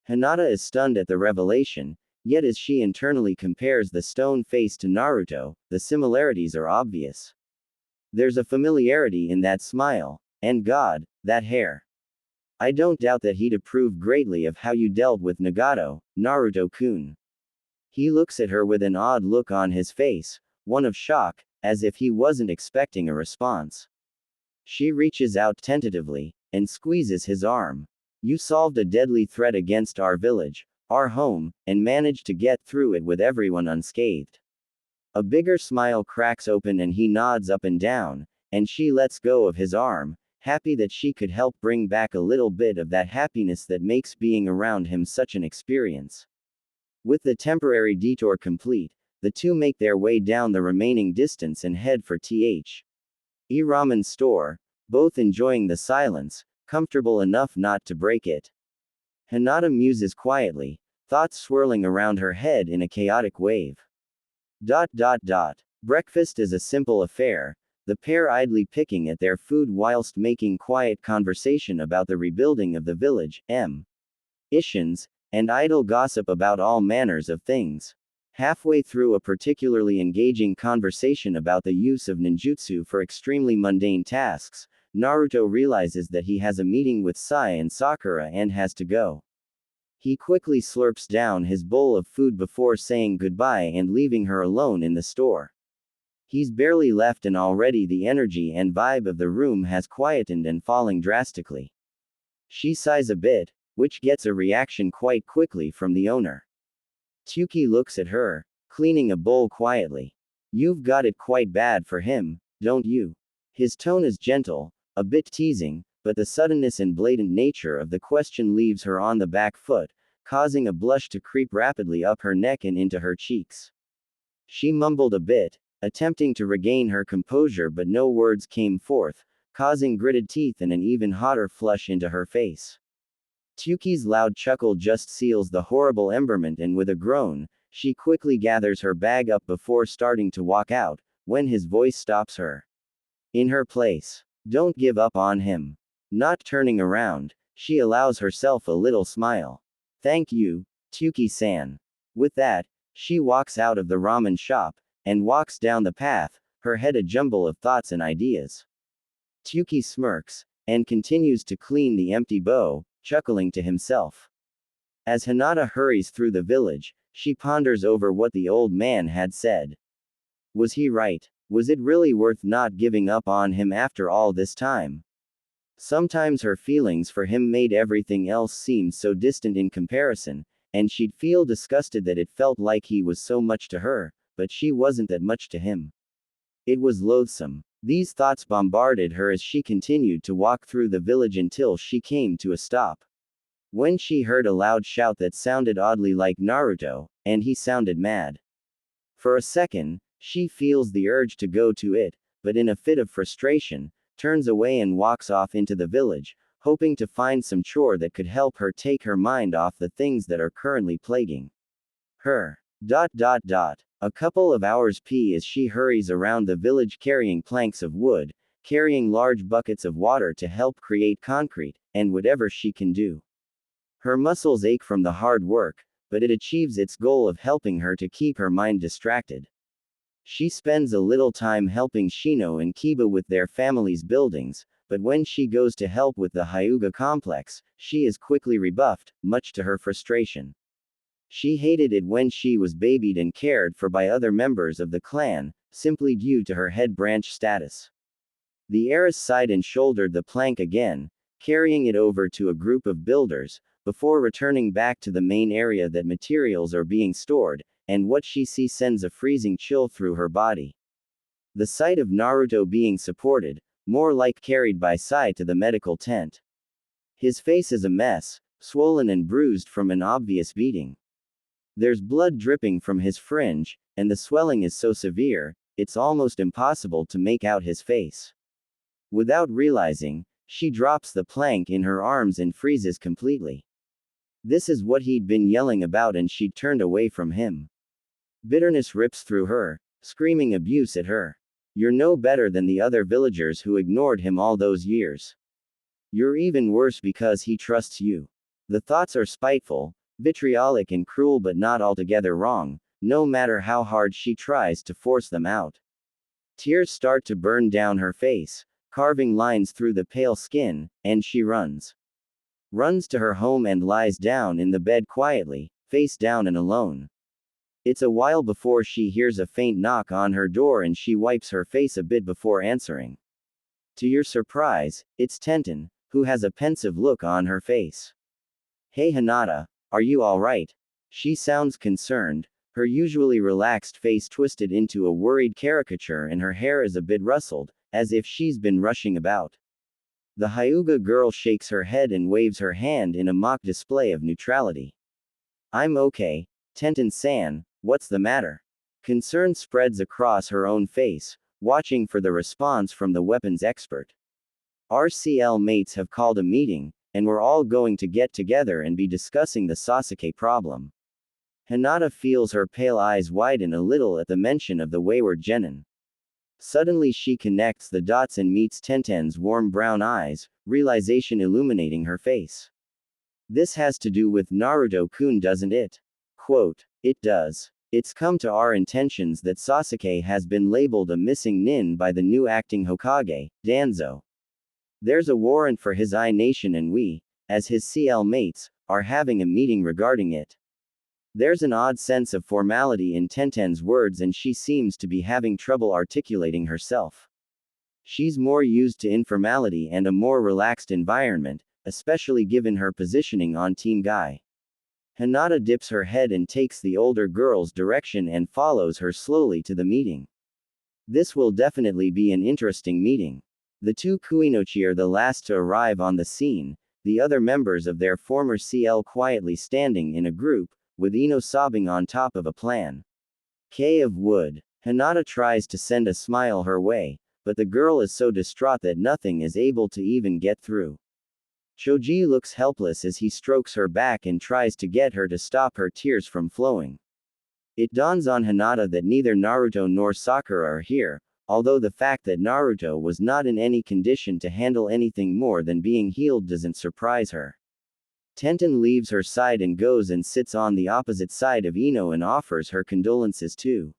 Hinata is stunned at the revelation, yet as she internally compares the stone face to Naruto, the similarities are obvious. There's a familiarity in that smile, and God, that hair. I don't doubt that he'd approve greatly of how you dealt with Nagato, Naruto-kun. He looks at her with an odd look on his face, one of shock, as if he wasn't expecting a response. She reaches out tentatively, and squeezes his arm. You solved a deadly threat against our village, our home, and managed to get through it with everyone unscathed. A bigger smile cracks open and he nods up and down, and she lets go of his arm, happy that she could help bring back a little bit of that happiness that makes being around him such an experience. With the temporary detour complete, the two make their way down the remaining distance and head for Th. Ramen store, both enjoying the silence, comfortable enough not to break it. Hinata muses quietly, thoughts swirling around her head in a chaotic wave. Breakfast is a simple affair, the pair idly picking at their food whilst making quiet conversation about the rebuilding of the village, issues, and idle gossip about all manners of things. Halfway through a particularly engaging conversation about the use of ninjutsu for extremely mundane tasks, Naruto realizes that he has a meeting with Sai and Sakura and has to go. He quickly slurps down his bowl of food before saying goodbye and leaving her alone in the store. He's barely left and already the energy and vibe of the room has quietened and falling drastically. She sighs a bit, which gets a reaction quite quickly from the owner. Tsuki looks at her, cleaning a bowl quietly. You've got it quite bad for him, don't you? His tone is gentle, a bit teasing, but the suddenness and blatant nature of the question leaves her on the back foot, causing a blush to creep rapidly up her neck and into her cheeks. She mumbled a bit, attempting to regain her composure, but no words came forth, causing gritted teeth and an even hotter flush into her face. Tsuki's loud chuckle just seals the horrible emberment, and with a groan, she quickly gathers her bag up before starting to walk out, when his voice stops her. In her place. Don't give up on him. Not turning around, she allows herself a little smile. Thank you, Tsuki-san. With that, she walks out of the ramen shop, and walks down the path, her head a jumble of thoughts and ideas. Tsuki smirks, and continues to clean the empty bowl, chuckling to himself. As Hinata hurries through the village, she ponders over what the old man had said. Was he right? Was it really worth not giving up on him after all this time? Sometimes her feelings for him made everything else seem so distant in comparison, and she'd feel disgusted that it felt like he was so much to her, but she wasn't that much to him. It was loathsome. These thoughts bombarded her as she continued to walk through the village until she came to a stop. When she heard a loud shout that sounded oddly like Naruto, and he sounded mad. For a second, she feels the urge to go to it, but in a fit of frustration, turns away and walks off into the village, hoping to find some chore that could help her take her mind off the things that are currently plaguing her. A couple of hours pass as she hurries around the village carrying planks of wood, carrying large buckets of water to help create concrete, and whatever she can do. Her muscles ache from the hard work, but it achieves its goal of helping her to keep her mind distracted. She spends a little time helping Shino and Kiba with their family's buildings, but when she goes to help with the Hyuga complex, she is quickly rebuffed, much to her frustration. She hated it when she was babied and cared for by other members of the clan, simply due to her head branch status. The heiress sighed and shouldered the plank again, carrying it over to a group of builders, before returning back to the main area that materials are being stored, and what she sees sends a freezing chill through her body. The sight of Naruto being supported, more like carried by Sai to the medical tent. His face is a mess, swollen and bruised from an obvious beating. There's blood dripping from his fringe, and the swelling is so severe, it's almost impossible to make out his face. Without realizing, she drops the plank in her arms and freezes completely. This is what he'd been yelling about, and she'd turned away from him. Bitterness rips through her, screaming abuse at her. You're no better than the other villagers who ignored him all those years. You're even worse because he trusts you. The thoughts are spiteful, vitriolic and cruel, but not altogether wrong, no matter how hard she tries to force them out. Tears start to burn down her face, carving lines through the pale skin, and she runs. Runs to her home and lies down in the bed quietly, face down and alone. It's a while before she hears a faint knock on her door, and she wipes her face a bit before answering. To your surprise, it's Tenten, who has a pensive look on her face. Hey Hinata, are you alright? She sounds concerned, her usually relaxed face twisted into a worried caricature, and her hair is a bit rustled, as if she's been rushing about. The Hyuga girl shakes her head and waves her hand in a mock display of neutrality. I'm okay, Tenten-san, what's the matter? Concern spreads across her own face, watching for the response from the weapons expert. RCL mates have called a meeting, and we're all going to get together and be discussing the Sasuke problem. Hinata feels her pale eyes widen a little at the mention of the wayward genin. Suddenly she connects the dots and meets Tenten's warm brown eyes, realization illuminating her face. This has to do with Naruto-kun, doesn't it? Quote, it does. It's come to our intentions that Sasuke has been labeled a missing nin by the new acting Hokage, Danzo. There's a warrant for his I Nation, and we, as his CL mates, are having a meeting regarding it. There's an odd sense of formality in Tenten's words and she seems to be having trouble articulating herself. She's more used to informality and a more relaxed environment, especially given her positioning on Team Guy. Hinata dips her head and takes the older girl's direction and follows her slowly to the meeting. This will definitely be an interesting meeting. The two Kuinochi are the last to arrive on the scene, the other members of their former CL quietly standing in a group, with Ino sobbing on top of a plan. K of wood. Hinata tries to send a smile her way, but the girl is so distraught that nothing is able to even get through. Choji looks helpless as he strokes her back and tries to get her to stop her tears from flowing. It dawns on Hinata that neither Naruto nor Sakura are here, although the fact that Naruto was not in any condition to handle anything more than being healed doesn't surprise her. Tenten leaves her side and goes and sits on the opposite side of Ino and offers her condolences too.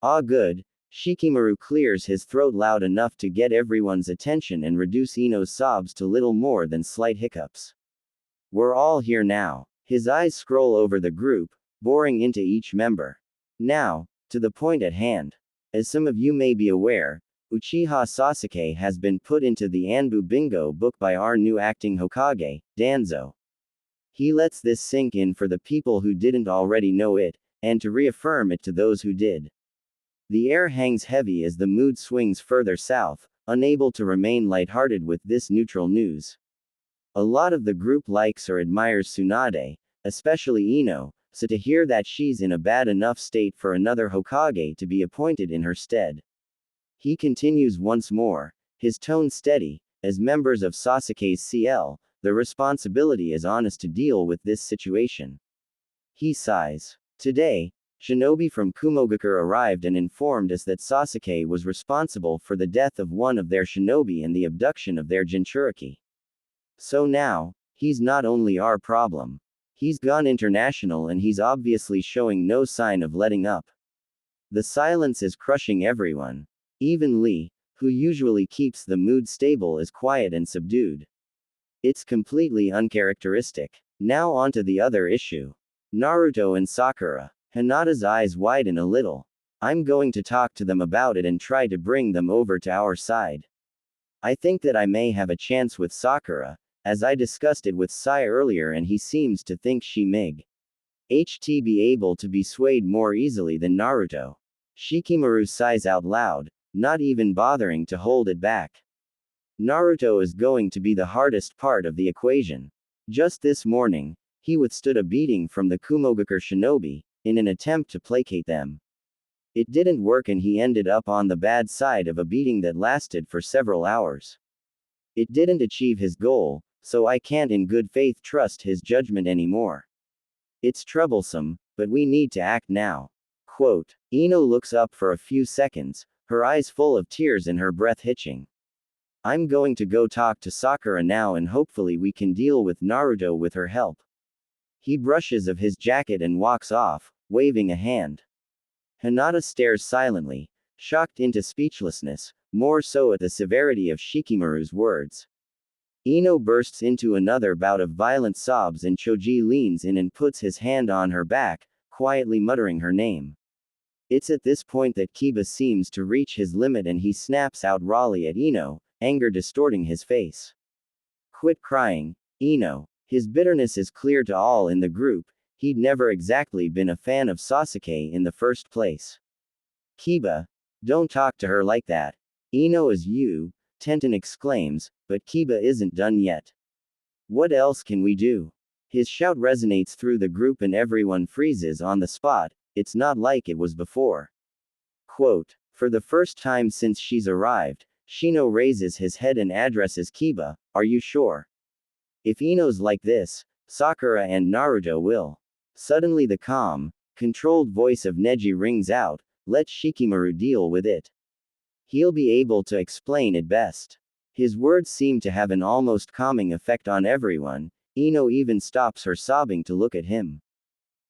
Ah good, Shikamaru clears his throat loud enough to get everyone's attention and reduce Ino's sobs to little more than slight hiccups. We're all here now. His eyes scroll over the group, boring into each member. Now, to the point at hand. As some of you may be aware, Uchiha Sasuke has been put into the Anbu Bingo book by our new acting Hokage, Danzo. He lets this sink in for the people who didn't already know it, and to reaffirm it to those who did. The air hangs heavy as the mood swings further south, unable to remain lighthearted with this neutral news. A lot of the group likes or admires Tsunade, especially Ino, so to hear that she's in a bad enough state for another Hokage to be appointed in her stead. He continues once more, his tone steady, as members of Sasuke's CL, the responsibility is on us to deal with this situation. He sighs. Today, shinobi from Kumogakure arrived and informed us that Sasuke was responsible for the death of one of their shinobi and the abduction of their Jinchuriki. So now, he's not only our problem. He's gone international and he's obviously showing no sign of letting up. The silence is crushing everyone. Even Lee, who usually keeps the mood stable, is quiet and subdued. It's completely uncharacteristic. Now onto the other issue. Naruto and Sakura. Hinata's eyes widen a little. I'm going to talk to them about it and try to bring them over to our side. I think that I may have a chance with Sakura, as I discussed it with Sai earlier and he seems to think she may be able to be swayed more easily than Naruto. Shikamaru sighs out loud, not even bothering to hold it back. Naruto is going to be the hardest part of the equation. Just this morning, he withstood a beating from the Kumogakure shinobi, in an attempt to placate them. It didn't work and he ended up on the bad side of a beating that lasted for several hours. It didn't achieve his goal, so I can't in good faith trust his judgment anymore. It's troublesome, but we need to act now. Quote. Ino looks up for a few seconds, her eyes full of tears and her breath hitching. I'm going to go talk to Sakura now and hopefully we can deal with Naruto with her help. He brushes off his jacket and walks off, waving a hand. Hinata stares silently, shocked into speechlessness, more so at the severity of Shikamaru's words. Ino bursts into another bout of violent sobs and Choji leans in and puts his hand on her back, quietly muttering her name. It's at this point that Kiba seems to reach his limit and he snaps out rawly at Ino, anger distorting his face. Quit crying, Ino. His bitterness is clear to all in the group, he'd never exactly been a fan of Sasuke in the first place. Kiba, don't talk to her like that. Ino is you, Tenten exclaims, but Kiba isn't done yet. What else can we do? His shout resonates through the group and everyone freezes on the spot, it's not like it was before. Quote, for the first time since she's arrived, Shino raises his head and addresses Kiba, are you sure? If Ino's like this, Sakura and Naruto will. Suddenly the calm, controlled voice of Neji rings out, let Shikamaru deal with it. He'll be able to explain it best. His words seem to have an almost calming effect on everyone, Ino even stops her sobbing to look at him.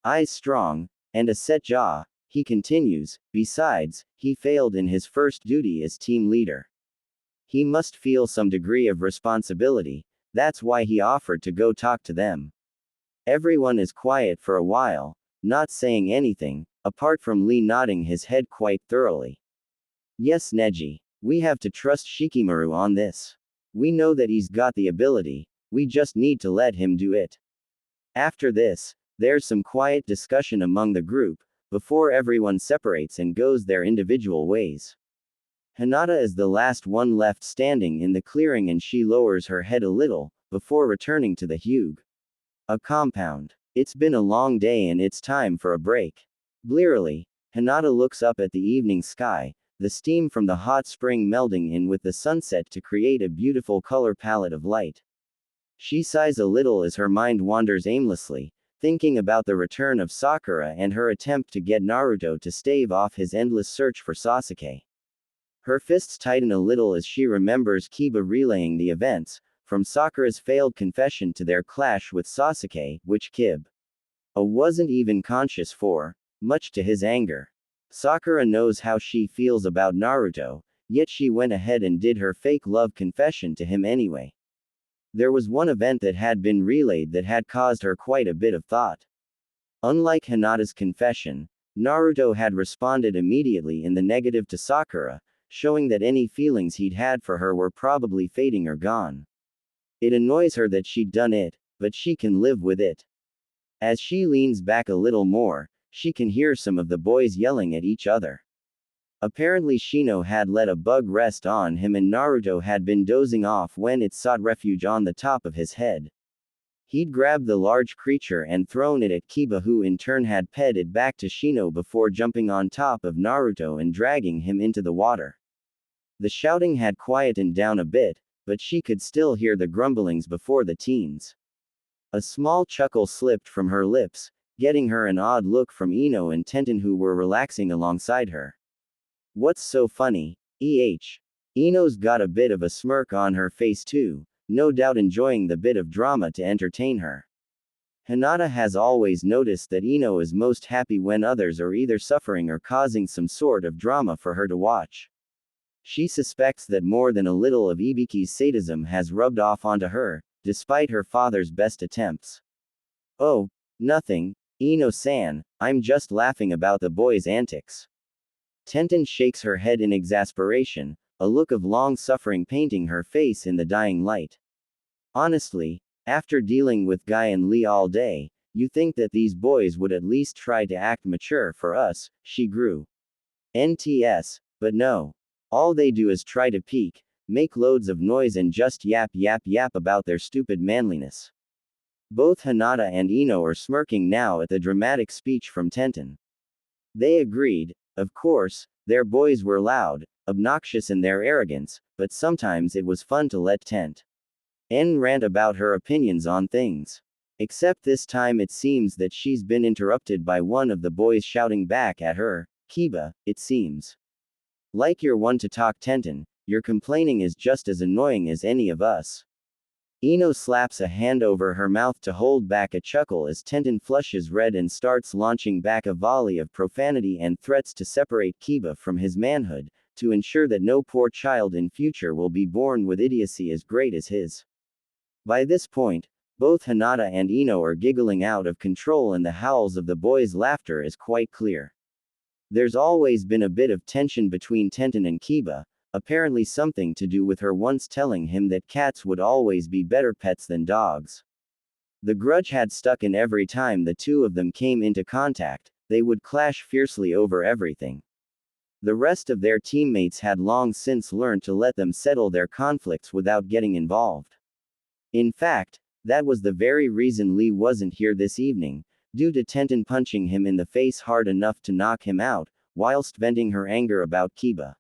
Eyes strong, and a set jaw, he continues, besides, he failed in his first duty as team leader. He must feel some degree of responsibility, that's why he offered to go talk to them. Everyone is quiet for a while, not saying anything, apart from Lee nodding his head quite thoroughly. Yes, Neji. We have to trust Shikamaru on this. We know that he's got the ability, we just need to let him do it. After this, there's some quiet discussion among the group, before everyone separates and goes their individual ways. Hinata is the last one left standing in the clearing and she lowers her head a little, before returning to the a compound. It's been a long day and it's time for a break. Blearily, Hinata looks up at the evening sky, the steam from the hot spring melding in with the sunset to create a beautiful color palette of light. She sighs a little as her mind wanders aimlessly, thinking about the return of Sakura and her attempt to get Naruto to stave off his endless search for Sasuke. Her fists tighten a little as she remembers Kiba relaying the events, from Sakura's failed confession to their clash with Sasuke, which Kiba wasn't even conscious for, much to his anger. Sakura knows how she feels about Naruto, yet she went ahead and did her fake love confession to him anyway. There was one event that had been relayed that had caused her quite a bit of thought. Unlike Hinata's confession, Naruto had responded immediately in the negative to Sakura, showing that any feelings he'd had for her were probably fading or gone. It annoys her that she'd done it, but she can live with it. As she leans back a little more, she can hear some of the boys yelling at each other. Apparently Shino had let a bug rest on him and Naruto had been dozing off when it sought refuge on the top of his head. He'd grabbed the large creature and thrown it at Kiba, who in turn had ped it back to Shino before jumping on top of Naruto and dragging him into the water. The shouting had quietened down a bit, but she could still hear the grumblings before the teens. A small chuckle slipped from her lips, getting her an odd look from Ino and Tenten, who were relaxing alongside her. What's so funny? Ino's got a bit of a smirk on her face too, no doubt enjoying the bit of drama to entertain her. Hinata has always noticed that Ino is most happy when others are either suffering or causing some sort of drama for her to watch. She suspects that more than a little of Ibiki's sadism has rubbed off onto her, despite her father's best attempts. Oh, nothing, Ino-san, I'm just laughing about the boys' antics. Tenten shakes her head in exasperation, a look of long suffering painting her face in the dying light. Honestly, after dealing with Guy and Lee all day, you think that these boys would at least try to act mature for us, she grew. NTS, but no. All they do is try to peek, make loads of noise and just yap about their stupid manliness. Both Hinata and Ino are smirking now at the dramatic speech from Tenten. They agreed, of course, their boys were loud, obnoxious in their arrogance, but sometimes it was fun to let Tenten rant about her opinions on things. Except this time it seems that she's been interrupted by one of the boys shouting back at her, Kiba, it seems like you're one to talk, Tenten, your complaining is just as annoying as any of us. Ino slaps a hand over her mouth to hold back a chuckle as Tenten flushes red and starts launching back a volley of profanity and threats to separate Kiba from his manhood, to ensure that no poor child in future will be born with idiocy as great as his. By this point, both Hinata and Ino are giggling out of control and the howls of the boys' laughter is quite clear. There's always been a bit of tension between Tenten and Kiba, apparently something to do with her once telling him that cats would always be better pets than dogs. The grudge had stuck, and every time the two of them came into contact, they would clash fiercely over everything. The rest of their teammates had long since learned to let them settle their conflicts without getting involved. In fact, that was the very reason Lee wasn't here this evening, due to Tenten punching him in the face hard enough to knock him out, whilst venting her anger about Kiba.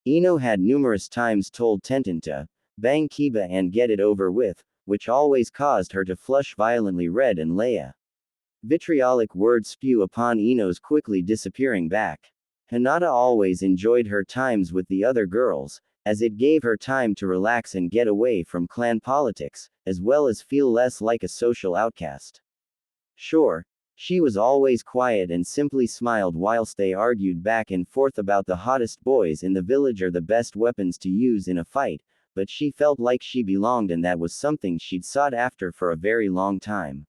Ino had numerous times told Tenten to bang Kiba and get it over with, which always caused her to flush violently red and lay a vitriolic word spew upon Ino's quickly disappearing back. Hinata always enjoyed her times with the other girls, as it gave her time to relax and get away from clan politics, as well as feel less like a social outcast. Sure, she was always quiet and simply smiled whilst they argued back and forth about the hottest boys in the village or the best weapons to use in a fight, but she felt like she belonged, and that was something she'd sought after for a very long time.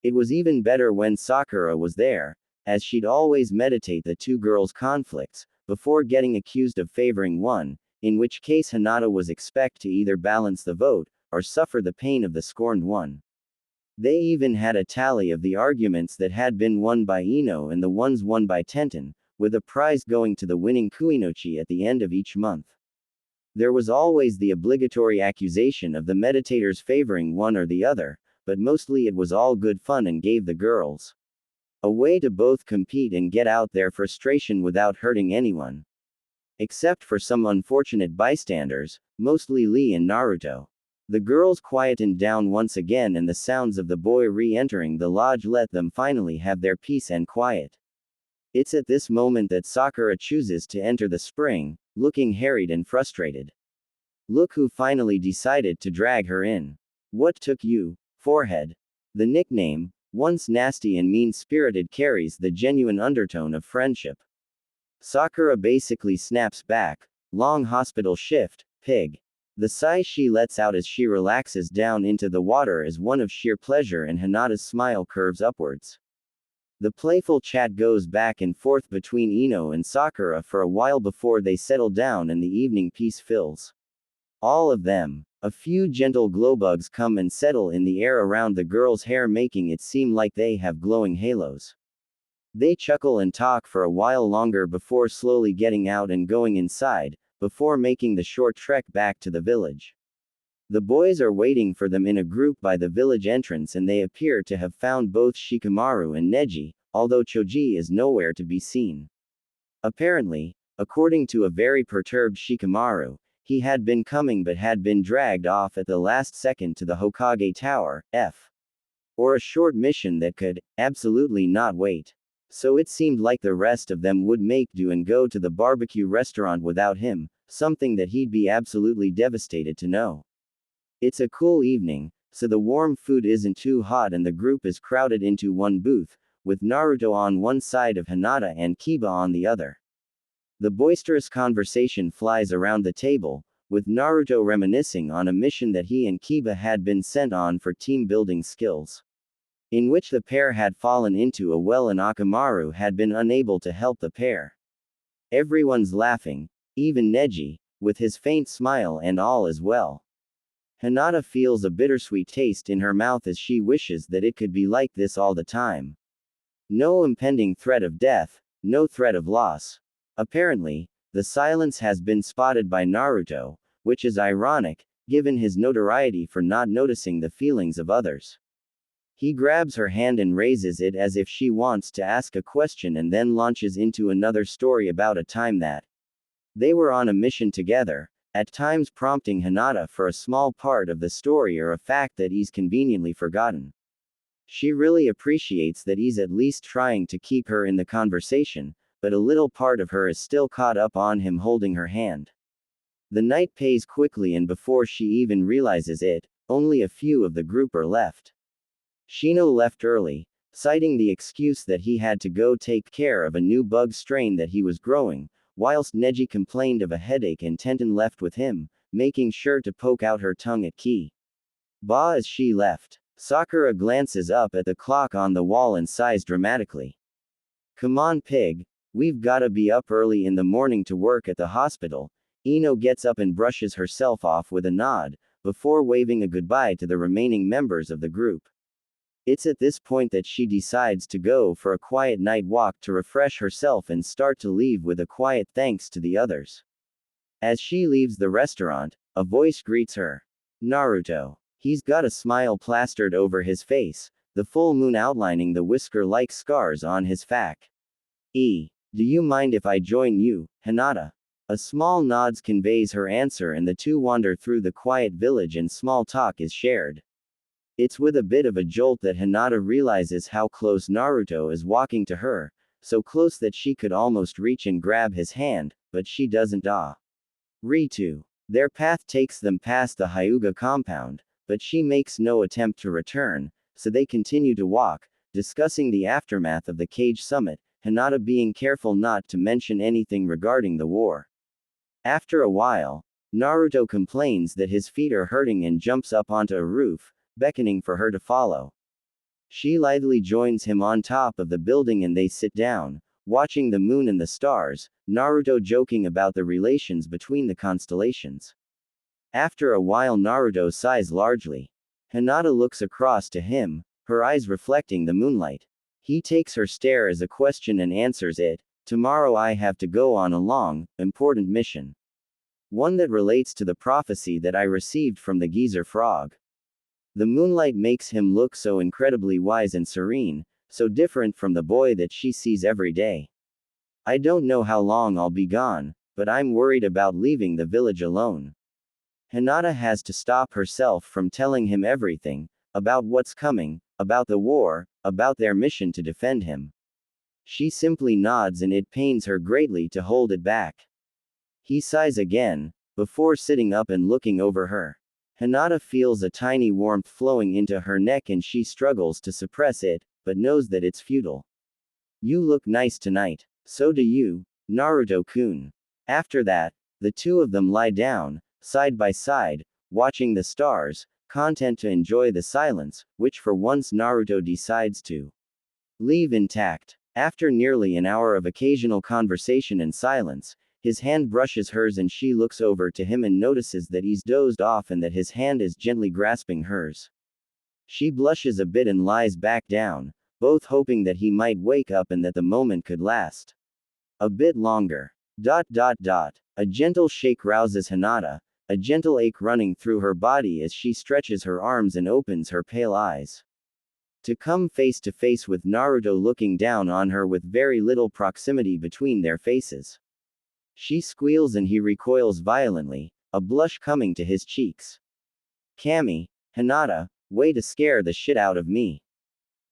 It was even better when Sakura was there, as she'd always meditate the two girls' conflicts, before getting accused of favoring one, in which case Hinata was expected to either balance the vote, or suffer the pain of the scorned one. They even had a tally of the arguments that had been won by Ino and the ones won by Tenten, with a prize going to the winning Kuinochi at the end of each month. There was always the obligatory accusation of the meditators favoring one or the other, but mostly it was all good fun and gave the girls a way to both compete and get out their frustration without hurting anyone. Except for some unfortunate bystanders, mostly Lee and Naruto. The girls quietened down once again, and the sounds of the boy re-entering the lodge let them finally have their peace and quiet. It's at this moment that Sakura chooses to enter the spring, looking harried and frustrated. Look who finally decided to drag her in. What took you? Forehead. The nickname, once nasty and mean-spirited, carries the genuine undertone of friendship. Sakura basically snaps back. Long hospital shift, pig. The sigh she lets out as she relaxes down into the water is one of sheer pleasure, and Hinata's smile curves upwards. The playful chat goes back and forth between Ino and Sakura for a while before they settle down and the evening peace fills all of them. A few gentle glowbugs come and settle in the air around the girls' hair, making it seem like they have glowing halos. They chuckle and talk for a while longer before slowly getting out and going inside, before making the short trek back to the village. The boys are waiting for them in a group by the village entrance, and they appear to have found both Shikamaru and Neji, although Choji is nowhere to be seen. Apparently, according to a very perturbed Shikamaru, he had been coming but had been dragged off at the last second to the Hokage Tower, or a short mission that could absolutely not wait. So it seemed like the rest of them would make do and go to the barbecue restaurant without him, something that he'd be absolutely devastated to know. It's a cool evening, so the warm food isn't too hot and the group is crowded into one booth, with Naruto on one side of Hinata and Kiba on the other. The boisterous conversation flies around the table, with Naruto reminiscing on a mission that he and Kiba had been sent on for team-building skills, in which the pair had fallen into a well and Akamaru had been unable to help the pair. Everyone's laughing, even Neji, with his faint smile, and all is well. Hinata feels a bittersweet taste in her mouth as she wishes that it could be like this all the time. No impending threat of death, no threat of loss. Apparently, the silence has been spotted by Naruto, which is ironic, given his notoriety for not noticing the feelings of others. He grabs her hand and raises it as if she wants to ask a question, and then launches into another story about a time that they were on a mission together, at times prompting Hinata for a small part of the story or a fact that he's conveniently forgotten. She really appreciates that he's at least trying to keep her in the conversation, but a little part of her is still caught up on him holding her hand. The night passes quickly, and before she even realizes it, only a few of the group are left. Shino left early, citing the excuse that he had to go take care of a new bug strain that he was growing, whilst Neji complained of a headache and Tenten left with him, making sure to poke out her tongue at Ki. Ba as she left. Sakura glances up at the clock on the wall and sighs dramatically. Come on, pig. We've gotta be up early in the morning to work at the hospital. Ino gets up and brushes herself off with a nod, before waving a goodbye to the remaining members of the group. It's at this point that she decides to go for a quiet night walk to refresh herself and start to leave with a quiet thanks to the others. As she leaves the restaurant, a voice greets her. Naruto. He's got a smile plastered over his face, the full moon outlining the whisker-like scars on his face. Do you mind if I join you, Hinata? A small nod conveys her answer, and the two wander through the quiet village and small talk is shared. It's with a bit of a jolt that Hinata realizes how close Naruto is walking to her, so close that she could almost reach and grab his hand, but she doesn't. Ritu. Their path takes them past the Hyuga compound, but she makes no attempt to return, so they continue to walk, discussing the aftermath of the Cage Summit, Hinata being careful not to mention anything regarding the war. After a while, Naruto complains that his feet are hurting and jumps up onto a roof, beckoning for her to follow. She lithely joins him on top of the building and they sit down, watching the moon and the stars, Naruto joking about the relations between the constellations. After a while Naruto sighs largely. Hinata looks across to him, her eyes reflecting the moonlight. He takes her stare as a question and answers it. Tomorrow I have to go on a long, important mission. One that relates to the prophecy that I received from the geezer frog. The moonlight makes him look so incredibly wise and serene, so different from the boy that she sees every day. I don't know how long I'll be gone, but I'm worried about leaving the village alone. Hinata has to stop herself from telling him everything, about what's coming, about the war, about their mission to defend him. She simply nods and it pains her greatly to hold it back. He sighs again, before sitting up and looking over her. Hinata feels a tiny warmth flowing into her neck and she struggles to suppress it, but knows that it's futile. You look nice tonight. So do you, Naruto-kun. After that, the two of them lie down, side by side, watching the stars, content to enjoy the silence, which for once Naruto decides to leave intact. After nearly an hour of occasional conversation and silence, his hand brushes hers and she looks over to him and notices that he's dozed off and that his hand is gently grasping hers. She blushes a bit and lies back down, both hoping that he might wake up and that the moment could last a bit longer. A gentle shake rouses Hinata, a gentle ache running through her body as she stretches her arms and opens her pale eyes. To come face to face with Naruto looking down on her with very little proximity between their faces. She squeals and he recoils violently, a blush coming to his cheeks. Kami, Hinata, way to scare the shit out of me.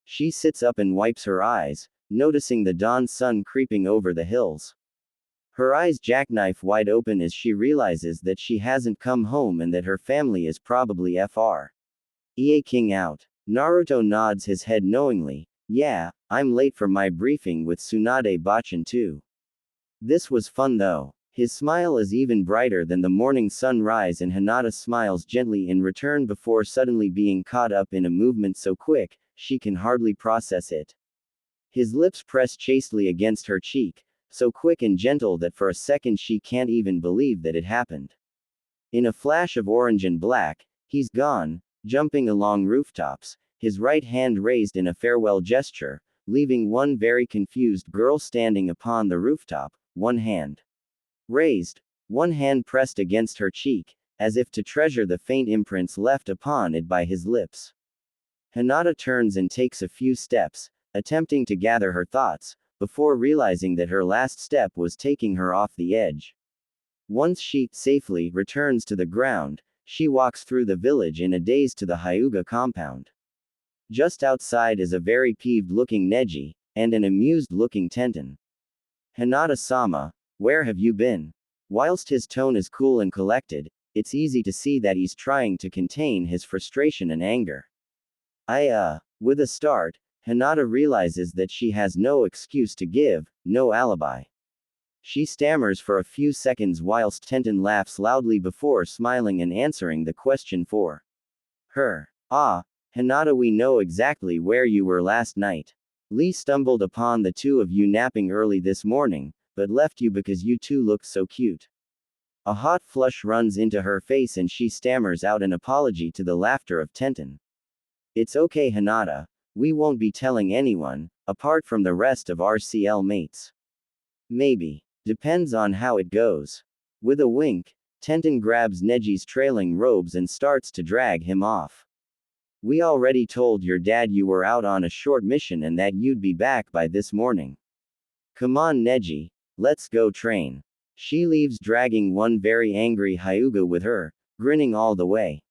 She sits up and wipes her eyes, noticing the dawn sun creeping over the hills. Her eyes jackknife wide open as she realizes that she hasn't come home and that her family is probably king out. Naruto nods his head knowingly. Yeah, I'm late for my briefing with Tsunade Bachan too. This was fun though. His smile is even brighter than the morning sunrise and Hinata smiles gently in return before suddenly being caught up in a movement so quick, she can hardly process it. His lips press chastely against her cheek, so quick and gentle that for a second she can't even believe that it happened. In a flash of orange and black, he's gone, jumping along rooftops, his right hand raised in a farewell gesture, leaving one very confused girl standing upon the rooftop, one hand raised, one hand pressed against her cheek, as if to treasure the faint imprints left upon it by his lips. Hinata turns and takes a few steps, attempting to gather her thoughts, before realizing that her last step was taking her off the edge. Once she safely returns to the ground, she walks through the village in a daze to the Hyuga compound. Just outside is a very peeved-looking Neji, and an amused-looking Tenten. Hinata-sama, where have you been? Whilst his tone is cool and collected, it's easy to see that he's trying to contain his frustration and anger. With a start, Hinata realizes that she has no excuse to give, no alibi. She stammers for a few seconds whilst Tenten laughs loudly before smiling and answering the question for her. Hinata, we know exactly where you were last night. Lee stumbled upon the two of you napping early this morning, but left you because you two looked so cute. A hot flush runs into her face and she stammers out an apology to the laughter of Tenten. It's okay Hinata, we won't be telling anyone, apart from the rest of our CL mates. Maybe. Depends on how it goes. With a wink, Tenten grabs Neji's trailing robes and starts to drag him off. We already told your dad you were out on a short mission and that you'd be back by this morning. Come on Neji, let's go train. She leaves dragging one very angry Hyuga with her, grinning all the way.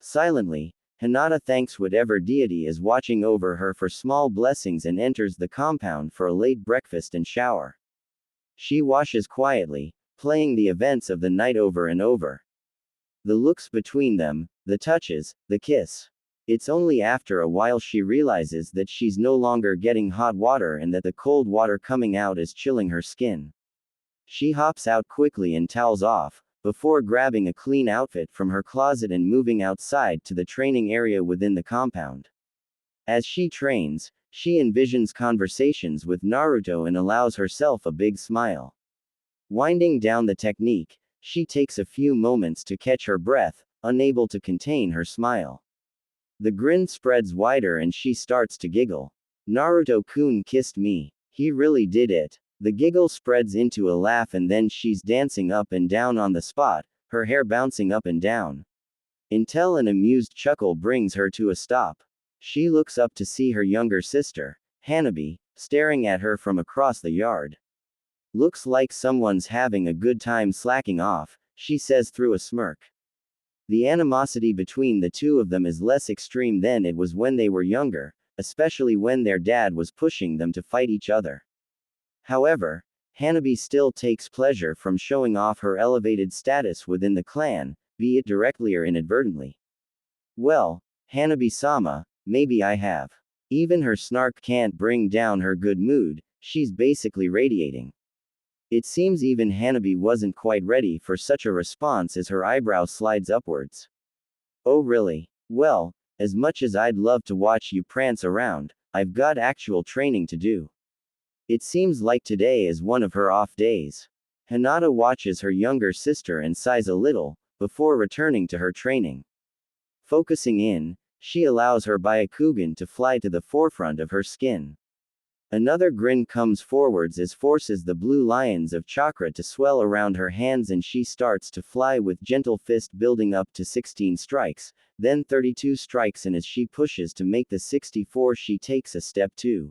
Silently, Hinata thanks whatever deity is watching over her for small blessings and enters the compound for a late breakfast and shower. She washes quietly, playing the events of the night over and over. The looks between them, the touches, the kiss. It's only after a while she realizes that she's no longer getting hot water and that the cold water coming out is chilling her skin. She hops out quickly and towels off, before grabbing a clean outfit from her closet and moving outside to the training area within the compound. As she trains, she envisions conversations with Naruto and allows herself a big smile. Winding down the technique, she takes a few moments to catch her breath, unable to contain her smile. The grin spreads wider and she starts to giggle. Naruto-kun kissed me. He really did it. The giggle spreads into a laugh and then she's dancing up and down on the spot, her hair bouncing up and down. Until an amused chuckle brings her to a stop. She looks up to see her younger sister, Hanabi, staring at her from across the yard. Looks like someone's having a good time slacking off, she says through a smirk. The animosity between the two of them is less extreme than it was when they were younger, especially when their dad was pushing them to fight each other. However, Hanabi still takes pleasure from showing off her elevated status within the clan, be it directly or inadvertently. Well, Hanabi-sama, maybe I have. Even her snark can't bring down her good mood, she's basically radiating. It seems even Hanabi wasn't quite ready for such a response as her eyebrow slides upwards. Oh really? Well, as much as I'd love to watch you prance around, I've got actual training to do. It seems like today is one of her off days. Hinata watches her younger sister and sighs a little, before returning to her training. Focusing in, she allows her Byakugan to fly to the forefront of her skin. Another grin comes forwards as forces the blue lions of chakra to swell around her hands and she starts to fly with gentle fist building up to 16 strikes, then 32 strikes and as she pushes to make the 64 she takes a step too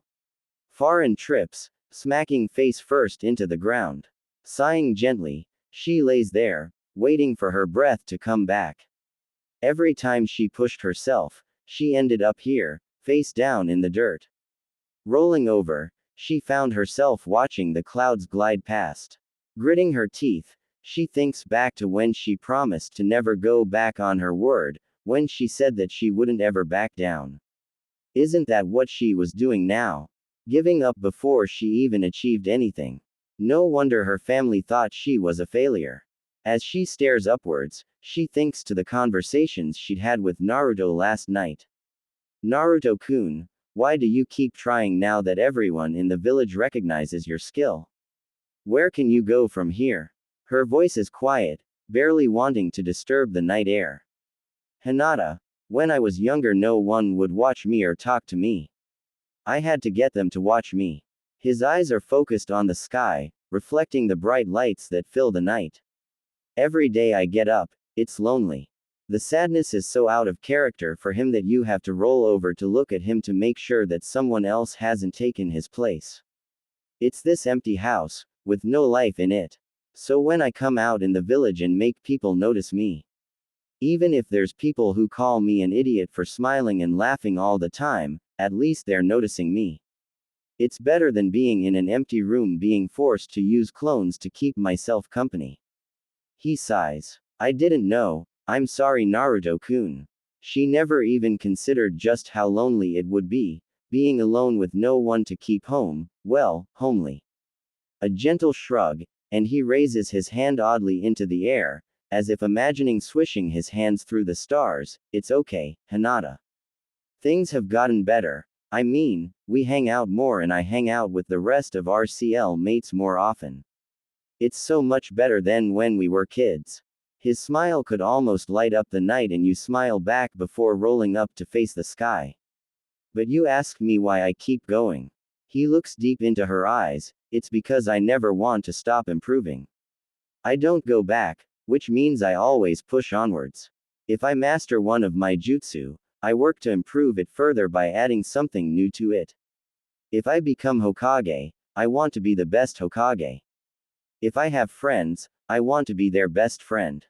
far and trips, smacking face first into the ground. Sighing gently, she lays there, waiting for her breath to come back. Every time she pushed herself, she ended up here, face down in the dirt. Rolling over, she found herself watching the clouds glide past. Gritting her teeth, she thinks back to when she promised to never go back on her word, when she said that she wouldn't ever back down. Isn't that what she was doing now? Giving up before she even achieved anything. No wonder her family thought she was a failure. As she stares upwards, she thinks to the conversations she'd had with Naruto last night. Naruto-kun, why do you keep trying now that everyone in the village recognizes your skill? Where can you go from here? Her voice is quiet, barely wanting to disturb the night air. Hinata, when I was younger no one would watch me or talk to me. I had to get them to watch me. His eyes are focused on the sky, reflecting the bright lights that fill the night. Every day I get up, it's lonely. The sadness is so out of character for him that you have to roll over to look at him to make sure that someone else hasn't taken his place. It's this empty house, with no life in it. So when I come out in the village and make people notice me. Even if there's people who call me an idiot for smiling and laughing all the time, at least they're noticing me. It's better than being in an empty room being forced to use clones to keep myself company. He sighs. I didn't know. I'm sorry Naruto-kun. She never even considered just how lonely it would be, being alone with no one to keep homely. A gentle shrug, and he raises his hand oddly into the air, as if imagining swishing his hands through the stars. It's okay, Hinata. Things have gotten better. I mean, we hang out more and I hang out with the rest of our CL mates more often. It's so much better than when we were kids. His smile could almost light up the night and you smile back before rolling up to face the sky. But you ask me why I keep going. He looks deep into her eyes. It's because I never want to stop improving. I don't go back, which means I always push onwards. If I master one of my jutsu, I work to improve it further by adding something new to it. If I become Hokage, I want to be the best Hokage. If I have friends, I want to be their best friend.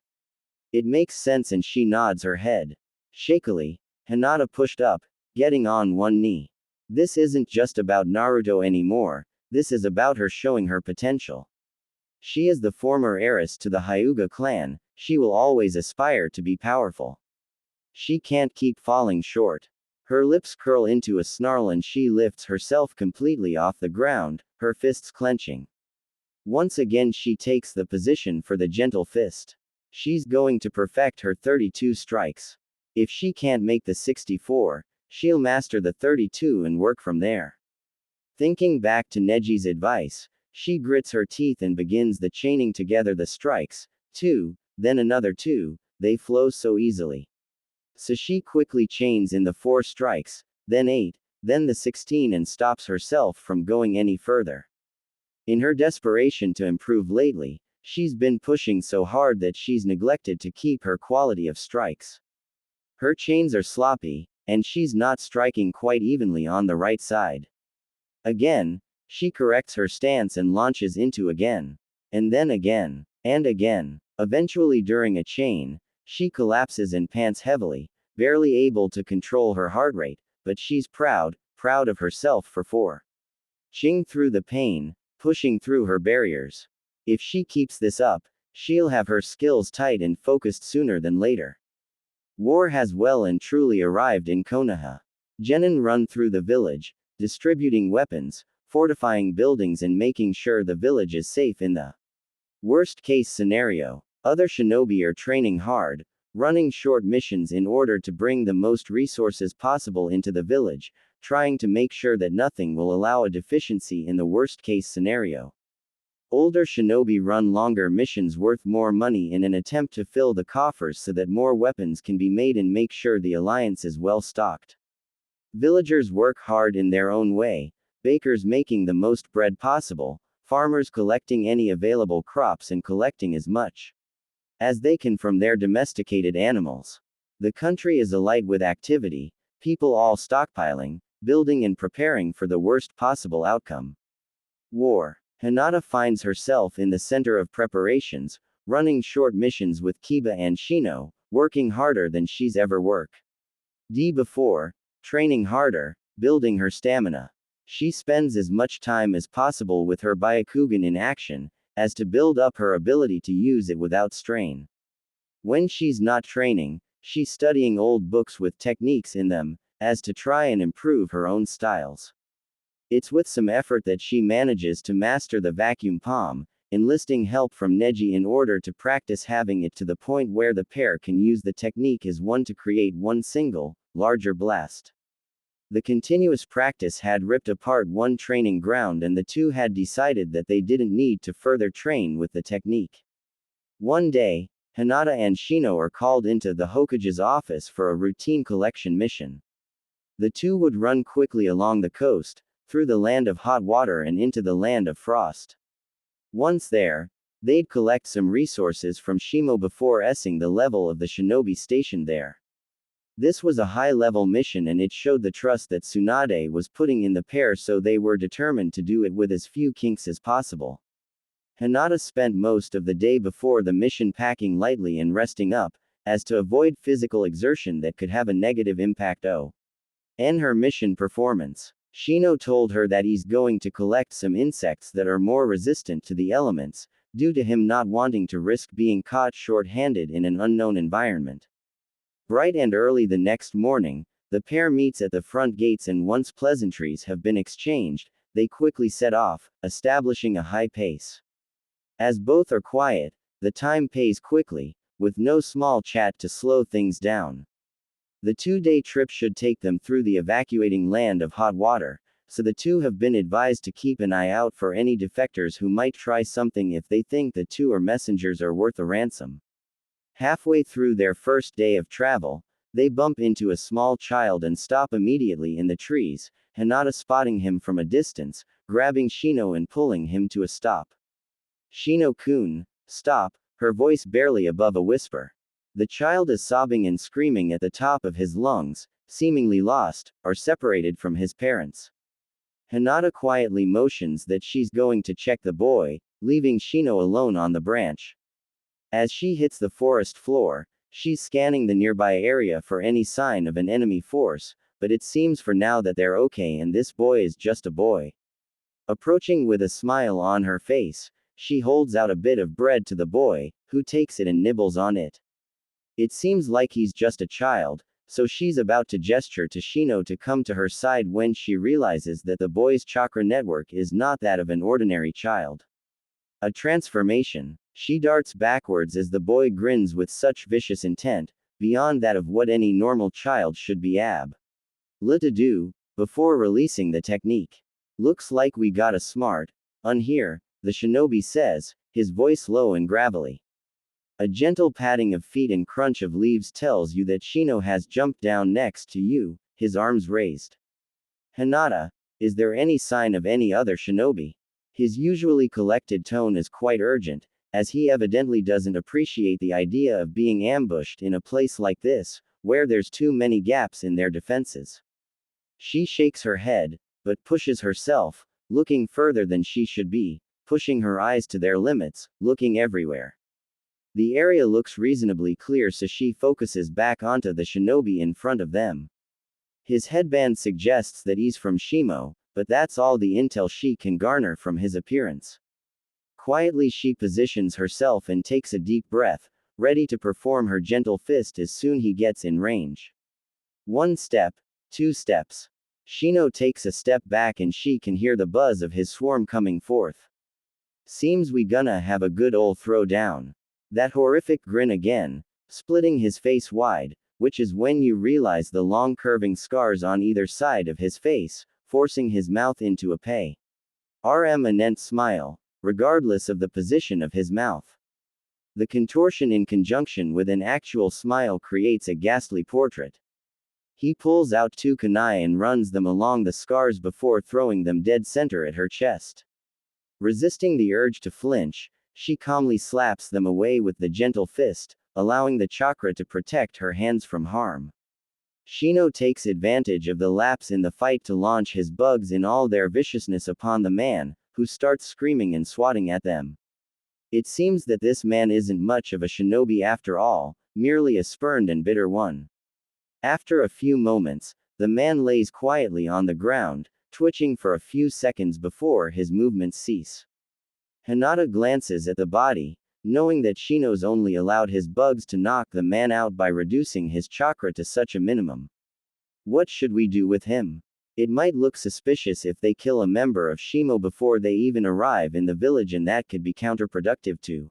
It makes sense and she nods her head. Shakily, Hinata pushed up, getting on one knee. This isn't just about Naruto anymore, this is about her showing her potential. She is the former heiress to the Hyuga clan, she will always aspire to be powerful. She can't keep falling short. Her lips curl into a snarl and she lifts herself completely off the ground, her fists clenching. Once again she takes the position for the gentle fist. She's going to perfect her 32 strikes. If she can't make the 64, she'll master the 32 and work from there. Thinking back to Neji's advice, she grits her teeth and begins the chaining together the strikes, 2, then another 2, they flow so easily. So she quickly chains in the 4 strikes, then 8, then the 16 and stops herself from going any further. In her desperation to improve lately, she's been pushing so hard that she's neglected to keep her quality of strikes. Her chains are sloppy, and she's not striking quite evenly on the right side. Again, she corrects her stance and launches into again. And then again. And again. Eventually during a chain, she collapses and pants heavily, barely able to control her heart rate, but she's proud of herself for 4. Ching through the pain, pushing through her barriers. If she keeps this up, she'll have her skills tight and focused sooner than later. War has well and truly arrived in Konoha. Genin run through the village, distributing weapons, fortifying buildings and making sure the village is safe in the worst case scenario. Other shinobi are training hard, running short missions in order to bring the most resources possible into the village, trying to make sure that nothing will allow a deficiency in the worst case scenario. Older shinobi run longer missions worth more money in an attempt to fill the coffers so that more weapons can be made and make sure the alliance is well stocked. Villagers work hard in their own way, bakers making the most bread possible, farmers collecting any available crops and collecting as much as they can from their domesticated animals. The country is alight with activity, people all stockpiling, building and preparing for the worst possible outcome. War. Hinata finds herself in the center of preparations, running short missions with Kiba and Shino, working harder than she's ever worked before, training harder, building her stamina. She spends as much time as possible with her Byakugan in action, as to build up her ability to use it without strain. When she's not training, she's studying old books with techniques in them, as to try and improve her own styles. It's with some effort that she manages to master the vacuum palm, enlisting help from Neji in order to practice having it to the point where the pair can use the technique as one to create one single, larger blast. The continuous practice had ripped apart one training ground and the two had decided that they didn't need to further train with the technique. One day, Hinata and Shino are called into the Hokage's office for a routine collection mission. The two would run quickly along the coast, through the land of hot water and into the land of frost. Once there, they'd collect some resources from Shimo before essing the level of the shinobi stationed there. This was a high-level mission and it showed the trust that Tsunade was putting in the pair, so they were determined to do it with as few kinks as possible. Hinata spent most of the day before the mission packing lightly and resting up, as to avoid physical exertion that could have a negative impact on her mission performance. Shino told her that he's going to collect some insects that are more resistant to the elements, due to him not wanting to risk being caught short-handed in an unknown environment. Bright and early the next morning, the pair meets at the front gates and once pleasantries have been exchanged, they quickly set off, establishing a high pace. As both are quiet, the time pays quickly, with no small chat to slow things down. The 2-day trip should take them through the evacuating land of hot water, so the two have been advised to keep an eye out for any defectors who might try something if they think the two or messengers are worth a ransom. Halfway through their first day of travel, they bump into a small child and stop immediately in the trees, Hinata spotting him from a distance, grabbing Shino and pulling him to a stop. Shino-kun, stop, her voice barely above a whisper. The child is sobbing and screaming at the top of his lungs, seemingly lost, or separated from his parents. Hinata quietly motions that she's going to check the boy, leaving Shino alone on the branch. As she hits the forest floor, she's scanning the nearby area for any sign of an enemy force, but it seems for now that they're okay and this boy is just a boy. Approaching with a smile on her face, she holds out a bit of bread to the boy, who takes it and nibbles on it. It seems like he's just a child, so she's about to gesture to Shino to come to her side when she realizes that the boy's chakra network is not that of an ordinary child. A transformation. She darts backwards as the boy grins with such vicious intent, beyond that of what any normal child should be. to do, before releasing the technique. Looks like we got a smart un here, the shinobi says, his voice low and gravelly. A gentle patting of feet and crunch of leaves tells you that Shino has jumped down next to you, his arms raised. Hinata, is there any sign of any other shinobi? His usually collected tone is quite urgent, as he evidently doesn't appreciate the idea of being ambushed in a place like this, where there's too many gaps in their defenses. She shakes her head, but pushes herself, looking further than she should be, pushing her eyes to their limits, looking everywhere. The area looks reasonably clear, so she focuses back onto the shinobi in front of them. His headband suggests that he's from Shimo, but that's all the intel she can garner from his appearance. Quietly she positions herself and takes a deep breath, ready to perform her gentle fist as soon he gets in range. 1 step, 2 steps. Shino takes a step back and she can hear the buzz of his swarm coming forth. Seems we gonna have a good ol' throwdown. That horrific grin again, splitting his face wide, which is when you realize the long curving scars on either side of his face, forcing his mouth into a permanent smile, regardless of the position of his mouth. The contortion in conjunction with an actual smile creates a ghastly portrait. He pulls out 2 kunai and runs them along the scars before throwing them dead center at her chest. Resisting the urge to flinch, she calmly slaps them away with the gentle fist, allowing the chakra to protect her hands from harm. Shino takes advantage of the lapse in the fight to launch his bugs in all their viciousness upon the man, who starts screaming and swatting at them. It seems that this man isn't much of a shinobi after all, merely a spurned and bitter one. After a few moments, the man lays quietly on the ground, twitching for a few seconds before his movements cease. Hinata glances at the body, knowing that Shino's only allowed his bugs to knock the man out by reducing his chakra to such a minimum. What should we do with him? It might look suspicious if they kill a member of Shimo before they even arrive in the village, and that could be counterproductive to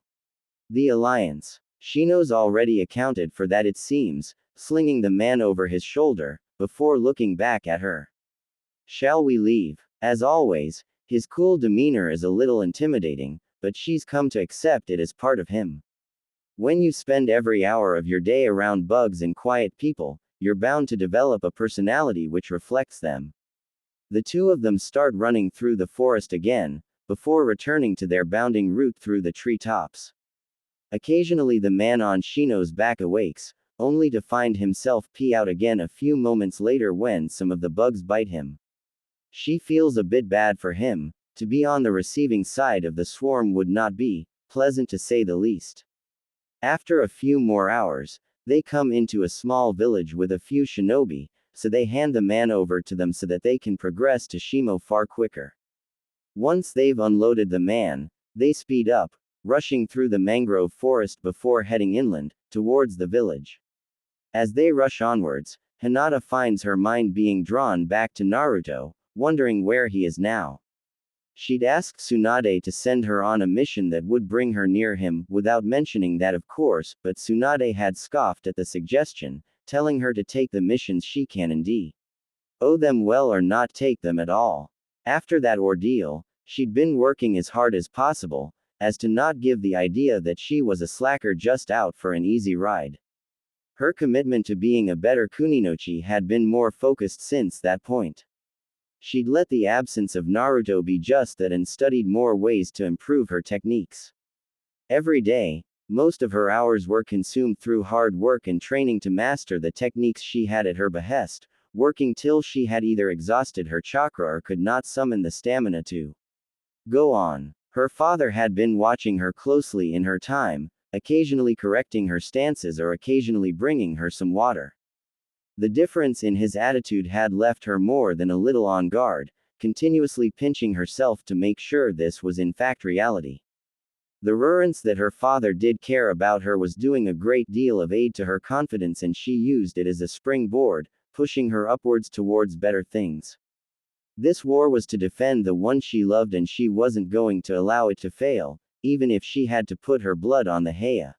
the alliance. Shino's already accounted for that, it seems, slinging the man over his shoulder, before looking back at her. Shall we leave? As always, his cool demeanor is a little intimidating, but she's come to accept it as part of him. When you spend every hour of your day around bugs and quiet people, you're bound to develop a personality which reflects them. The two of them start running through the forest again, before returning to their bounding route through the treetops. Occasionally the man on Shino's back awakes, only to find himself pee out again a few moments later when some of the bugs bite him. She feels a bit bad for him. To be on the receiving side of the swarm would not be pleasant, to say the least. After a few more hours, they come into a small village with a few shinobi, so they hand the man over to them so that they can progress to Shimo far quicker. Once they've unloaded the man, they speed up, rushing through the mangrove forest before heading inland, towards the village. As they rush onwards, Hinata finds her mind being drawn back to Naruto, wondering where he is now. She'd asked Tsunade to send her on a mission that would bring her near him, without mentioning that of course, but Tsunade had scoffed at the suggestion, telling her to take the missions she can indeed owe them well or not take them at all. After that ordeal, she'd been working as hard as possible, as to not give the idea that she was a slacker just out for an easy ride. Her commitment to being a better kuninochi had been more focused since that point. She'd let the absence of Naruto be just that and studied more ways to improve her techniques. Every day, most of her hours were consumed through hard work and training to master the techniques she had at her behest, working till she had either exhausted her chakra or could not summon the stamina to go on. Her father had been watching her closely in her time, occasionally correcting her stances or occasionally bringing her some water. The difference in his attitude had left her more than a little on guard, continuously pinching herself to make sure this was in fact reality. The reassurance that her father did care about her was doing a great deal of aid to her confidence, and she used it as a springboard, pushing her upwards towards better things. This war was to defend the one she loved, and she wasn't going to allow it to fail, even if she had to put her blood on the Heya.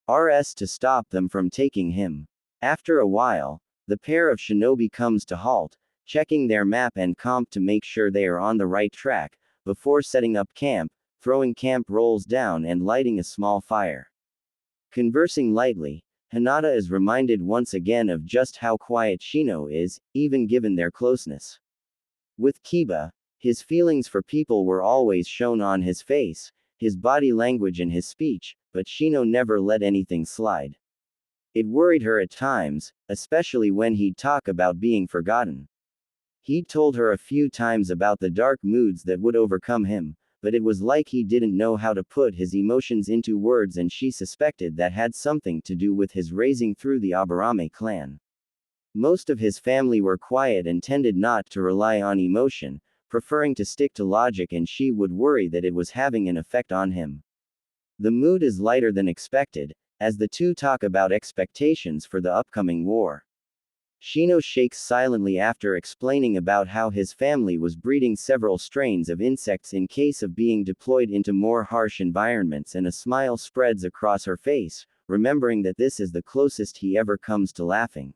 RS to stop them from taking him. After a while, the pair of shinobi comes to halt, checking their map and comp to make sure they are on the right track, before setting up camp, throwing camp rolls down and lighting a small fire. Conversing lightly, Hinata is reminded once again of just how quiet Shino is, even given their closeness. With Kiba, his feelings for people were always shown on his face, his body language and his speech, but Shino never let anything slide. It worried her at times, especially when he'd talk about being forgotten. He'd told her a few times about the dark moods that would overcome him, but it was like he didn't know how to put his emotions into words, and she suspected that had something to do with his raising through the Aburame clan. Most of his family were quiet and tended not to rely on emotion, preferring to stick to logic, and she would worry that it was having an effect on him. The mood is lighter than expected, as the two talk about expectations for the upcoming war. Shino shakes silently after explaining about how his family was breeding several strains of insects in case of being deployed into more harsh environments, and a smile spreads across her face, remembering that this is the closest he ever comes to laughing.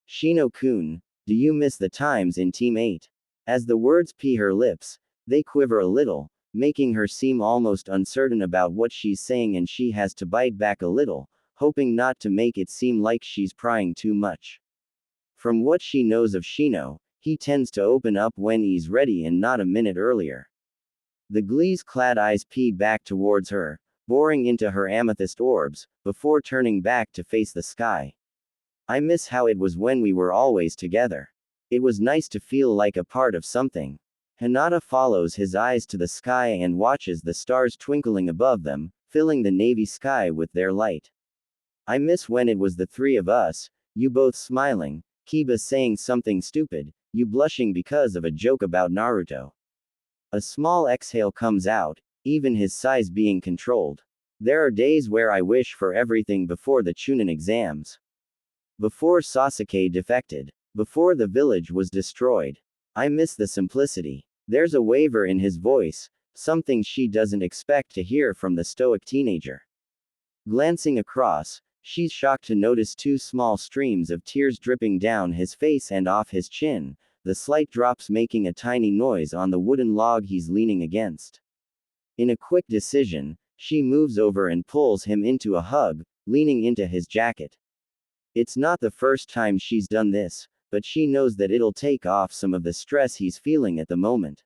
Shino-kun, do you miss the times in Team 8? As the words pee her lips, they quiver a little, making her seem almost uncertain about what she's saying, and she has to bite back a little, hoping not to make it seem like she's prying too much. From what she knows of Shino, he tends to open up when he's ready and not a minute earlier. The glaze-clad eyes pee back towards her, boring into her amethyst orbs, before turning back to face the sky. I miss how it was when we were always together. It was nice to feel like a part of something. Hinata follows his eyes to the sky and watches the stars twinkling above them, filling the navy sky with their light. I miss when it was the three of us, you both smiling, Kiba saying something stupid, you blushing because of a joke about Naruto. A small exhale comes out, even his sighs being controlled. There are days where I wish for everything before the Chunin exams. Before Sasuke defected. Before the village was destroyed. I miss the simplicity. There's a waver in his voice, something she doesn't expect to hear from the stoic teenager. Glancing across, she's shocked to notice two small streams of tears dripping down his face and off his chin, the slight drops making a tiny noise on the wooden log he's leaning against. In a quick decision, she moves over and pulls him into a hug, leaning into his jacket. It's not the first time she's done this, but she knows that it'll take off some of the stress he's feeling at the moment.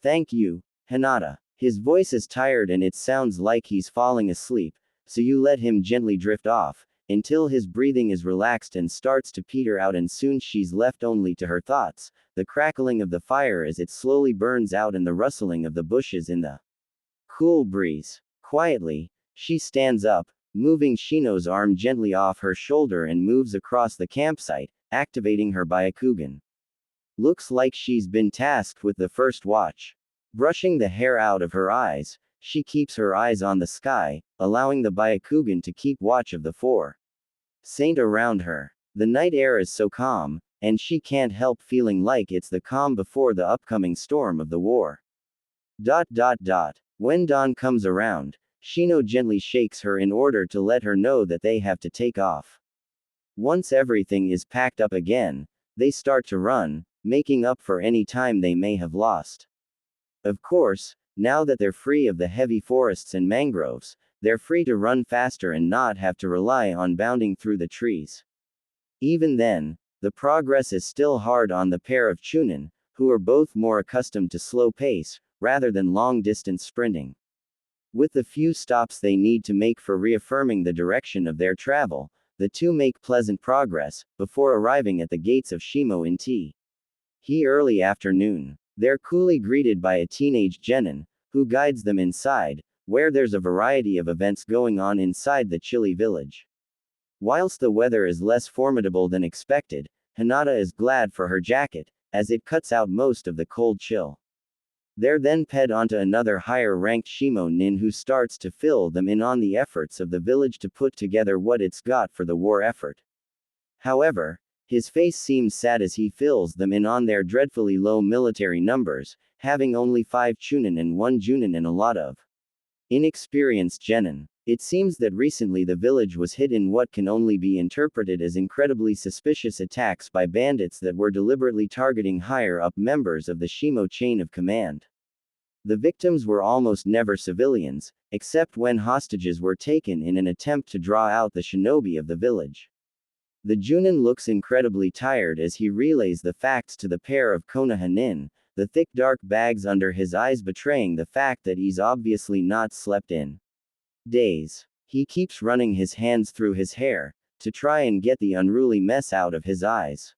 Thank you, Hinata. His voice is tired and it sounds like he's falling asleep, so you let him gently drift off, until his breathing is relaxed and starts to peter out, and soon she's left only to her thoughts, the crackling of the fire as it slowly burns out and the rustling of the bushes in the cool breeze. Quietly, she stands up, moving Shino's arm gently off her shoulder and moves across the campsite, activating her Byakugan. Looks like she's been tasked with the first watch. Brushing the hair out of her eyes, she keeps her eyes on the sky, allowing the Byakugan to keep watch of the four saint around her. The night air is so calm, and she can't help feeling like it's the calm before the upcoming storm of the war. When dawn comes around, Shino gently shakes her in order to let her know that they have to take off. Once everything is packed up again, they start to run, making up for any time they may have lost. Of course, now that they're free of the heavy forests and mangroves, they're free to run faster and not have to rely on bounding through the trees. Even then, the progress is still hard on the pair of Chunin, who are both more accustomed to slow pace, rather than long-distance sprinting. With the few stops they need to make for reaffirming the direction of their travel, the two make pleasant progress, before arriving at the gates of Shimo in early afternoon. They're coolly greeted by a teenage genin, who guides them inside, where there's a variety of events going on inside the chilly village. Whilst the weather is less formidable than expected, Hinata is glad for her jacket, as it cuts out most of the cold chill. They're then ped onto another higher-ranked Shimo nin who starts to fill them in on the efforts of the village to put together what it's got for the war effort. However, his face seems sad as he fills them in on their dreadfully low military numbers, having only 5 Chunin and 1 Junin and a lot of inexperienced genin. It seems that recently the village was hit in what can only be interpreted as incredibly suspicious attacks by bandits that were deliberately targeting higher-up members of the Shimo chain of command. The victims were almost never civilians, except when hostages were taken in an attempt to draw out the shinobi of the village. The Junin looks incredibly tired as he relays the facts to the pair of Konoha nin, the thick dark bags under his eyes betraying the fact that he's obviously not slept in days. He keeps running his hands through his hair, to try and get the unruly mess out of his eyes.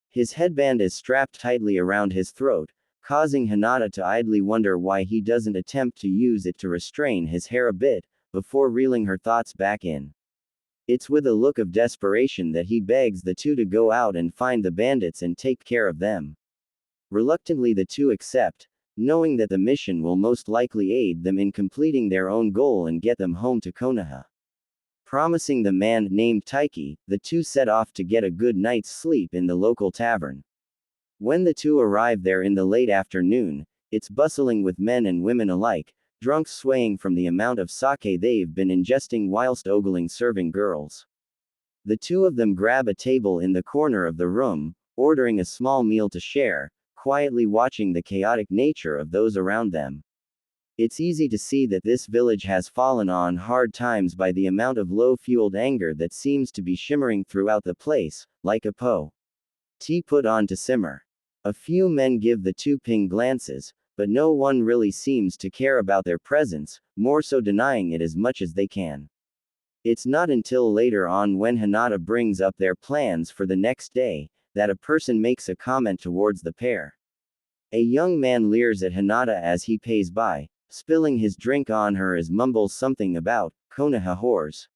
His headband is strapped tightly around his throat, causing Hinata to idly wonder why he doesn't attempt to use it to restrain his hair a bit, before reeling her thoughts back in. It's with a look of desperation that he begs the two to go out and find the bandits and take care of them. Reluctantly the two accept, knowing that the mission will most likely aid them in completing their own goal and get them home to Konoha. Promising the man named Taiki, the two set off to get a good night's sleep in the local tavern. When the two arrive there in the late afternoon, it's bustling with men and women alike, drunks swaying from the amount of sake they've been ingesting whilst ogling serving girls. The two of them grab a table in the corner of the room, ordering a small meal to share, quietly watching the chaotic nature of those around them. It's easy to see that this village has fallen on hard times by the amount of low-fueled anger that seems to be shimmering throughout the place, like a tea put on to simmer. A few men give the two ping glances, but no one really seems to care about their presence, more so denying it as much as they can. It's not until later on when Hinata brings up their plans for the next day, that a person makes a comment towards the pair. A young man leers at Hinata as he pays by, spilling his drink on her as mumbles something about Konoha whores.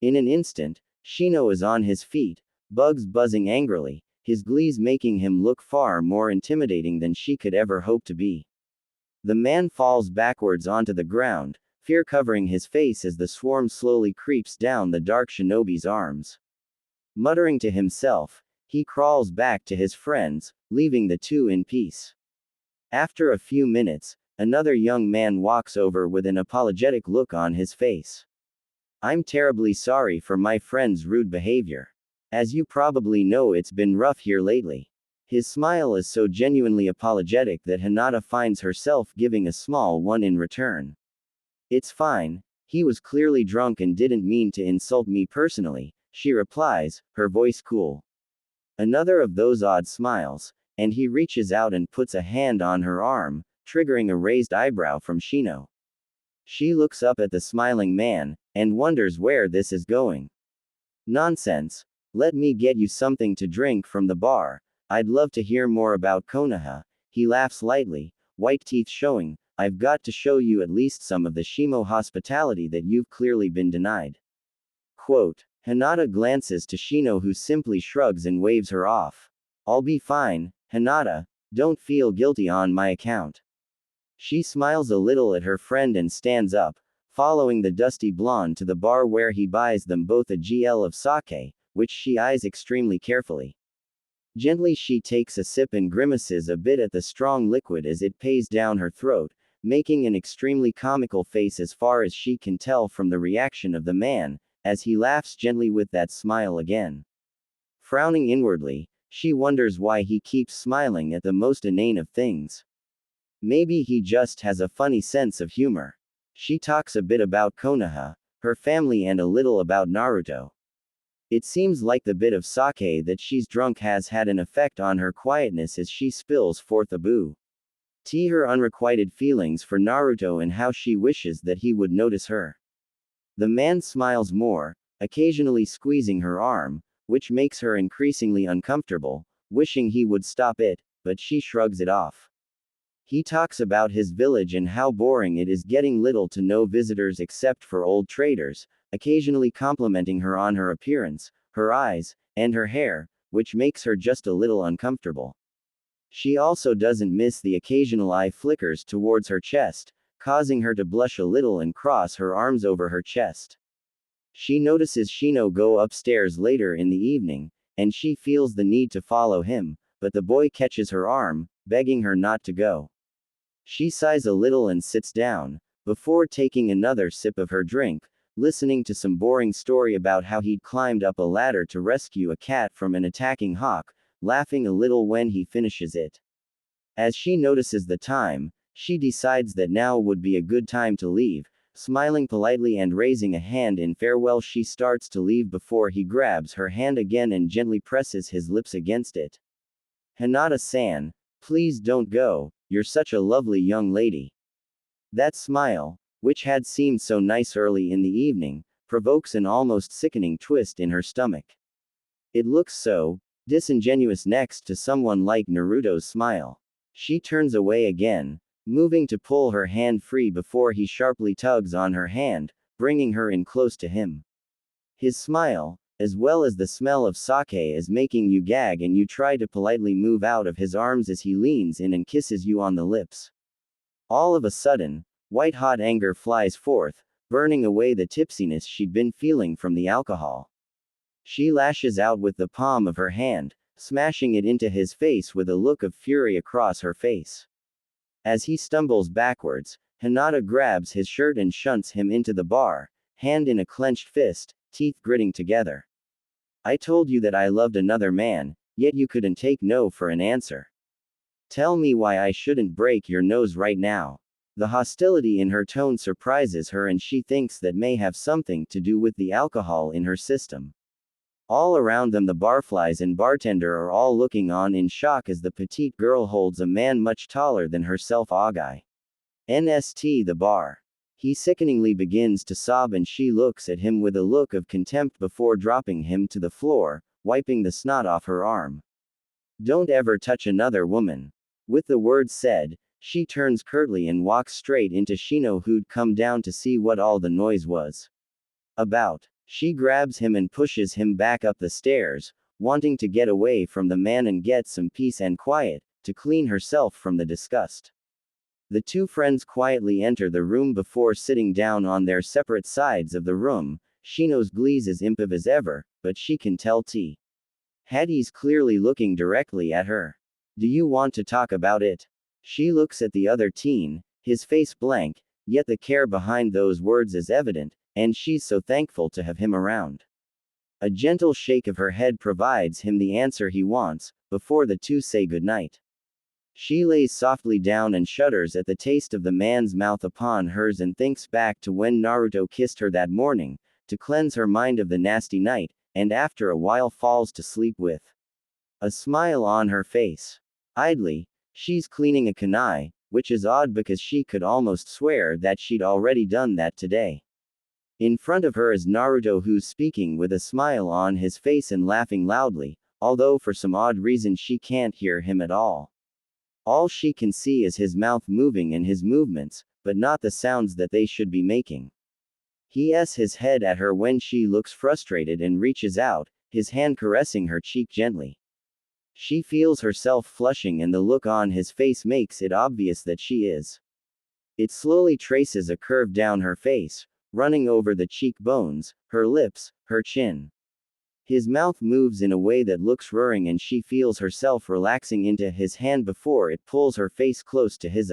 In an instant, Shino is on his feet, bugs buzzing angrily, his glees making him look far more intimidating than she could ever hope to be. The man falls backwards onto the ground, fear covering his face as the swarm slowly creeps down the dark shinobi's arms. Muttering to himself, he crawls back to his friends, leaving the two in peace. After a few minutes, another young man walks over with an apologetic look on his face. I'm terribly sorry for my friend's rude behavior. As you probably know, it's been rough here lately. His smile is so genuinely apologetic that Hinata finds herself giving a small one in return. It's fine, he was clearly drunk and didn't mean to insult me personally, she replies, her voice cool. Another of those odd smiles, and he reaches out and puts a hand on her arm, triggering a raised eyebrow from Shino. She looks up at the smiling man, and wonders where this is going. Nonsense. Let me get you something to drink from the bar. I'd love to hear more about Konoha. He laughs lightly, white teeth showing. I've got to show you at least some of the Shimo hospitality that you've clearly been denied. Quote. Hinata glances to Shino, who simply shrugs and waves her off. I'll be fine, Hinata, don't feel guilty on my account. She smiles a little at her friend and stands up, following the dusty blonde to the bar where he buys them both a GL of sake, which she eyes extremely carefully. Gently she takes a sip and grimaces a bit at the strong liquid as it pays down her throat, making an extremely comical face as far as she can tell from the reaction of the man, as he laughs gently with that smile again. Frowning inwardly, she wonders why he keeps smiling at the most inane of things. Maybe he just has a funny sense of humor. She talks a bit about Konoha, her family, and a little about Naruto. It seems like the bit of sake that she's drunk has had an effect on her quietness as she spills forth a boo. Her unrequited feelings for Naruto and how she wishes that he would notice her. The man smiles more, occasionally squeezing her arm, which makes her increasingly uncomfortable, wishing he would stop it, but she shrugs it off. He talks about his village and how boring it is getting little to no visitors except for old traders, occasionally complimenting her on her appearance, her eyes, and her hair, which makes her just a little uncomfortable. She also doesn't miss the occasional eye flickers towards her chest, causing her to blush a little and cross her arms over her chest. She notices Shino go upstairs later in the evening, and she feels the need to follow him, but the boy catches her arm, begging her not to go. She sighs a little and sits down, before taking another sip of her drink, listening to some boring story about how he'd climbed up a ladder to rescue a cat from an attacking hawk, laughing a little when he finishes it. As she notices the time, she decides that now would be a good time to leave. Smiling politely and raising a hand in farewell, she starts to leave before he grabs her hand again and gently presses his lips against it. Hinata-san, please don't go, you're such a lovely young lady. That smile, which had seemed so nice early in the evening, provokes an almost sickening twist in her stomach. It looks so disingenuous next to someone like Naruto's smile. She turns away again, moving to pull her hand free before he sharply tugs on her hand, bringing her in close to him. His smile, as well as the smell of sake, is making you gag, and you try to politely move out of his arms as he leans in and kisses you on the lips. All of a sudden, white-hot anger flies forth, burning away the tipsiness she'd been feeling from the alcohol. She lashes out with the palm of her hand, smashing it into his face with a look of fury across her face. As he stumbles backwards, Hinata grabs his shirt and shunts him into the bar, hand in a clenched fist, teeth gritting together. I told you that I loved another man, yet you couldn't take no for an answer. Tell me why I shouldn't break your nose right now. The hostility in her tone surprises her, and she thinks that may have something to do with the alcohol in her system. All around them, the barflies and bartender are all looking on in shock as the petite girl holds a man much taller than herself Agai. Nst the bar. He sickeningly begins to sob, and she looks at him with a look of contempt before dropping him to the floor, wiping the snot off her arm. Don't ever touch another woman. With the words said, she turns curtly and walks straight into Shino, who'd come down to see what all the noise was about. She grabs him and pushes him back up the stairs, wanting to get away from the man and get some peace and quiet, to clean herself from the disgust. The two friends quietly enter the room before sitting down on their separate sides of the room. Shino's glee's as impiv as ever, but she can tell T. Hattie's clearly looking directly at her. Do you want to talk about it? She looks at the other teen, his face blank, yet the care behind those words is evident, and she's so thankful to have him around. A gentle shake of her head provides him the answer he wants, before the two say goodnight. She lays softly down and shudders at the taste of the man's mouth upon hers, and thinks back to when Naruto kissed her that morning, to cleanse her mind of the nasty night, and after a while falls to sleep with a smile on her face. Idly, she's cleaning a kunai, which is odd because she could almost swear that she'd already done that today. In front of her is Naruto, who's speaking with a smile on his face and laughing loudly, although for some odd reason she can't hear him at all. All she can see is his mouth moving and his movements, but not the sounds that they should be making. He's his head at her when she looks frustrated and reaches out, his hand caressing her cheek gently. She feels herself flushing, and the look on his face makes it obvious that she is. It slowly traces a curve down her face, running over the cheekbones, her lips, her chin. His mouth moves in a way that looks roaring, and she feels herself relaxing into his hand before it pulls her face close to his.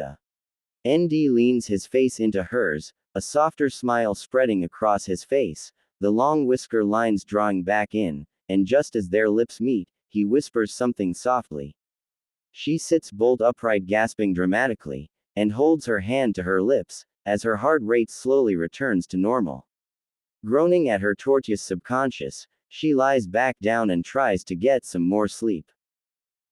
Nd leans his face into hers, a softer smile spreading across his face, the long whisker lines drawing back in, and just as their lips meet, he whispers something softly. She sits bolt upright, gasping dramatically, and holds her hand to her lips, as her heart rate slowly returns to normal. Groaning at her tortuous subconscious, she lies back down and tries to get some more sleep.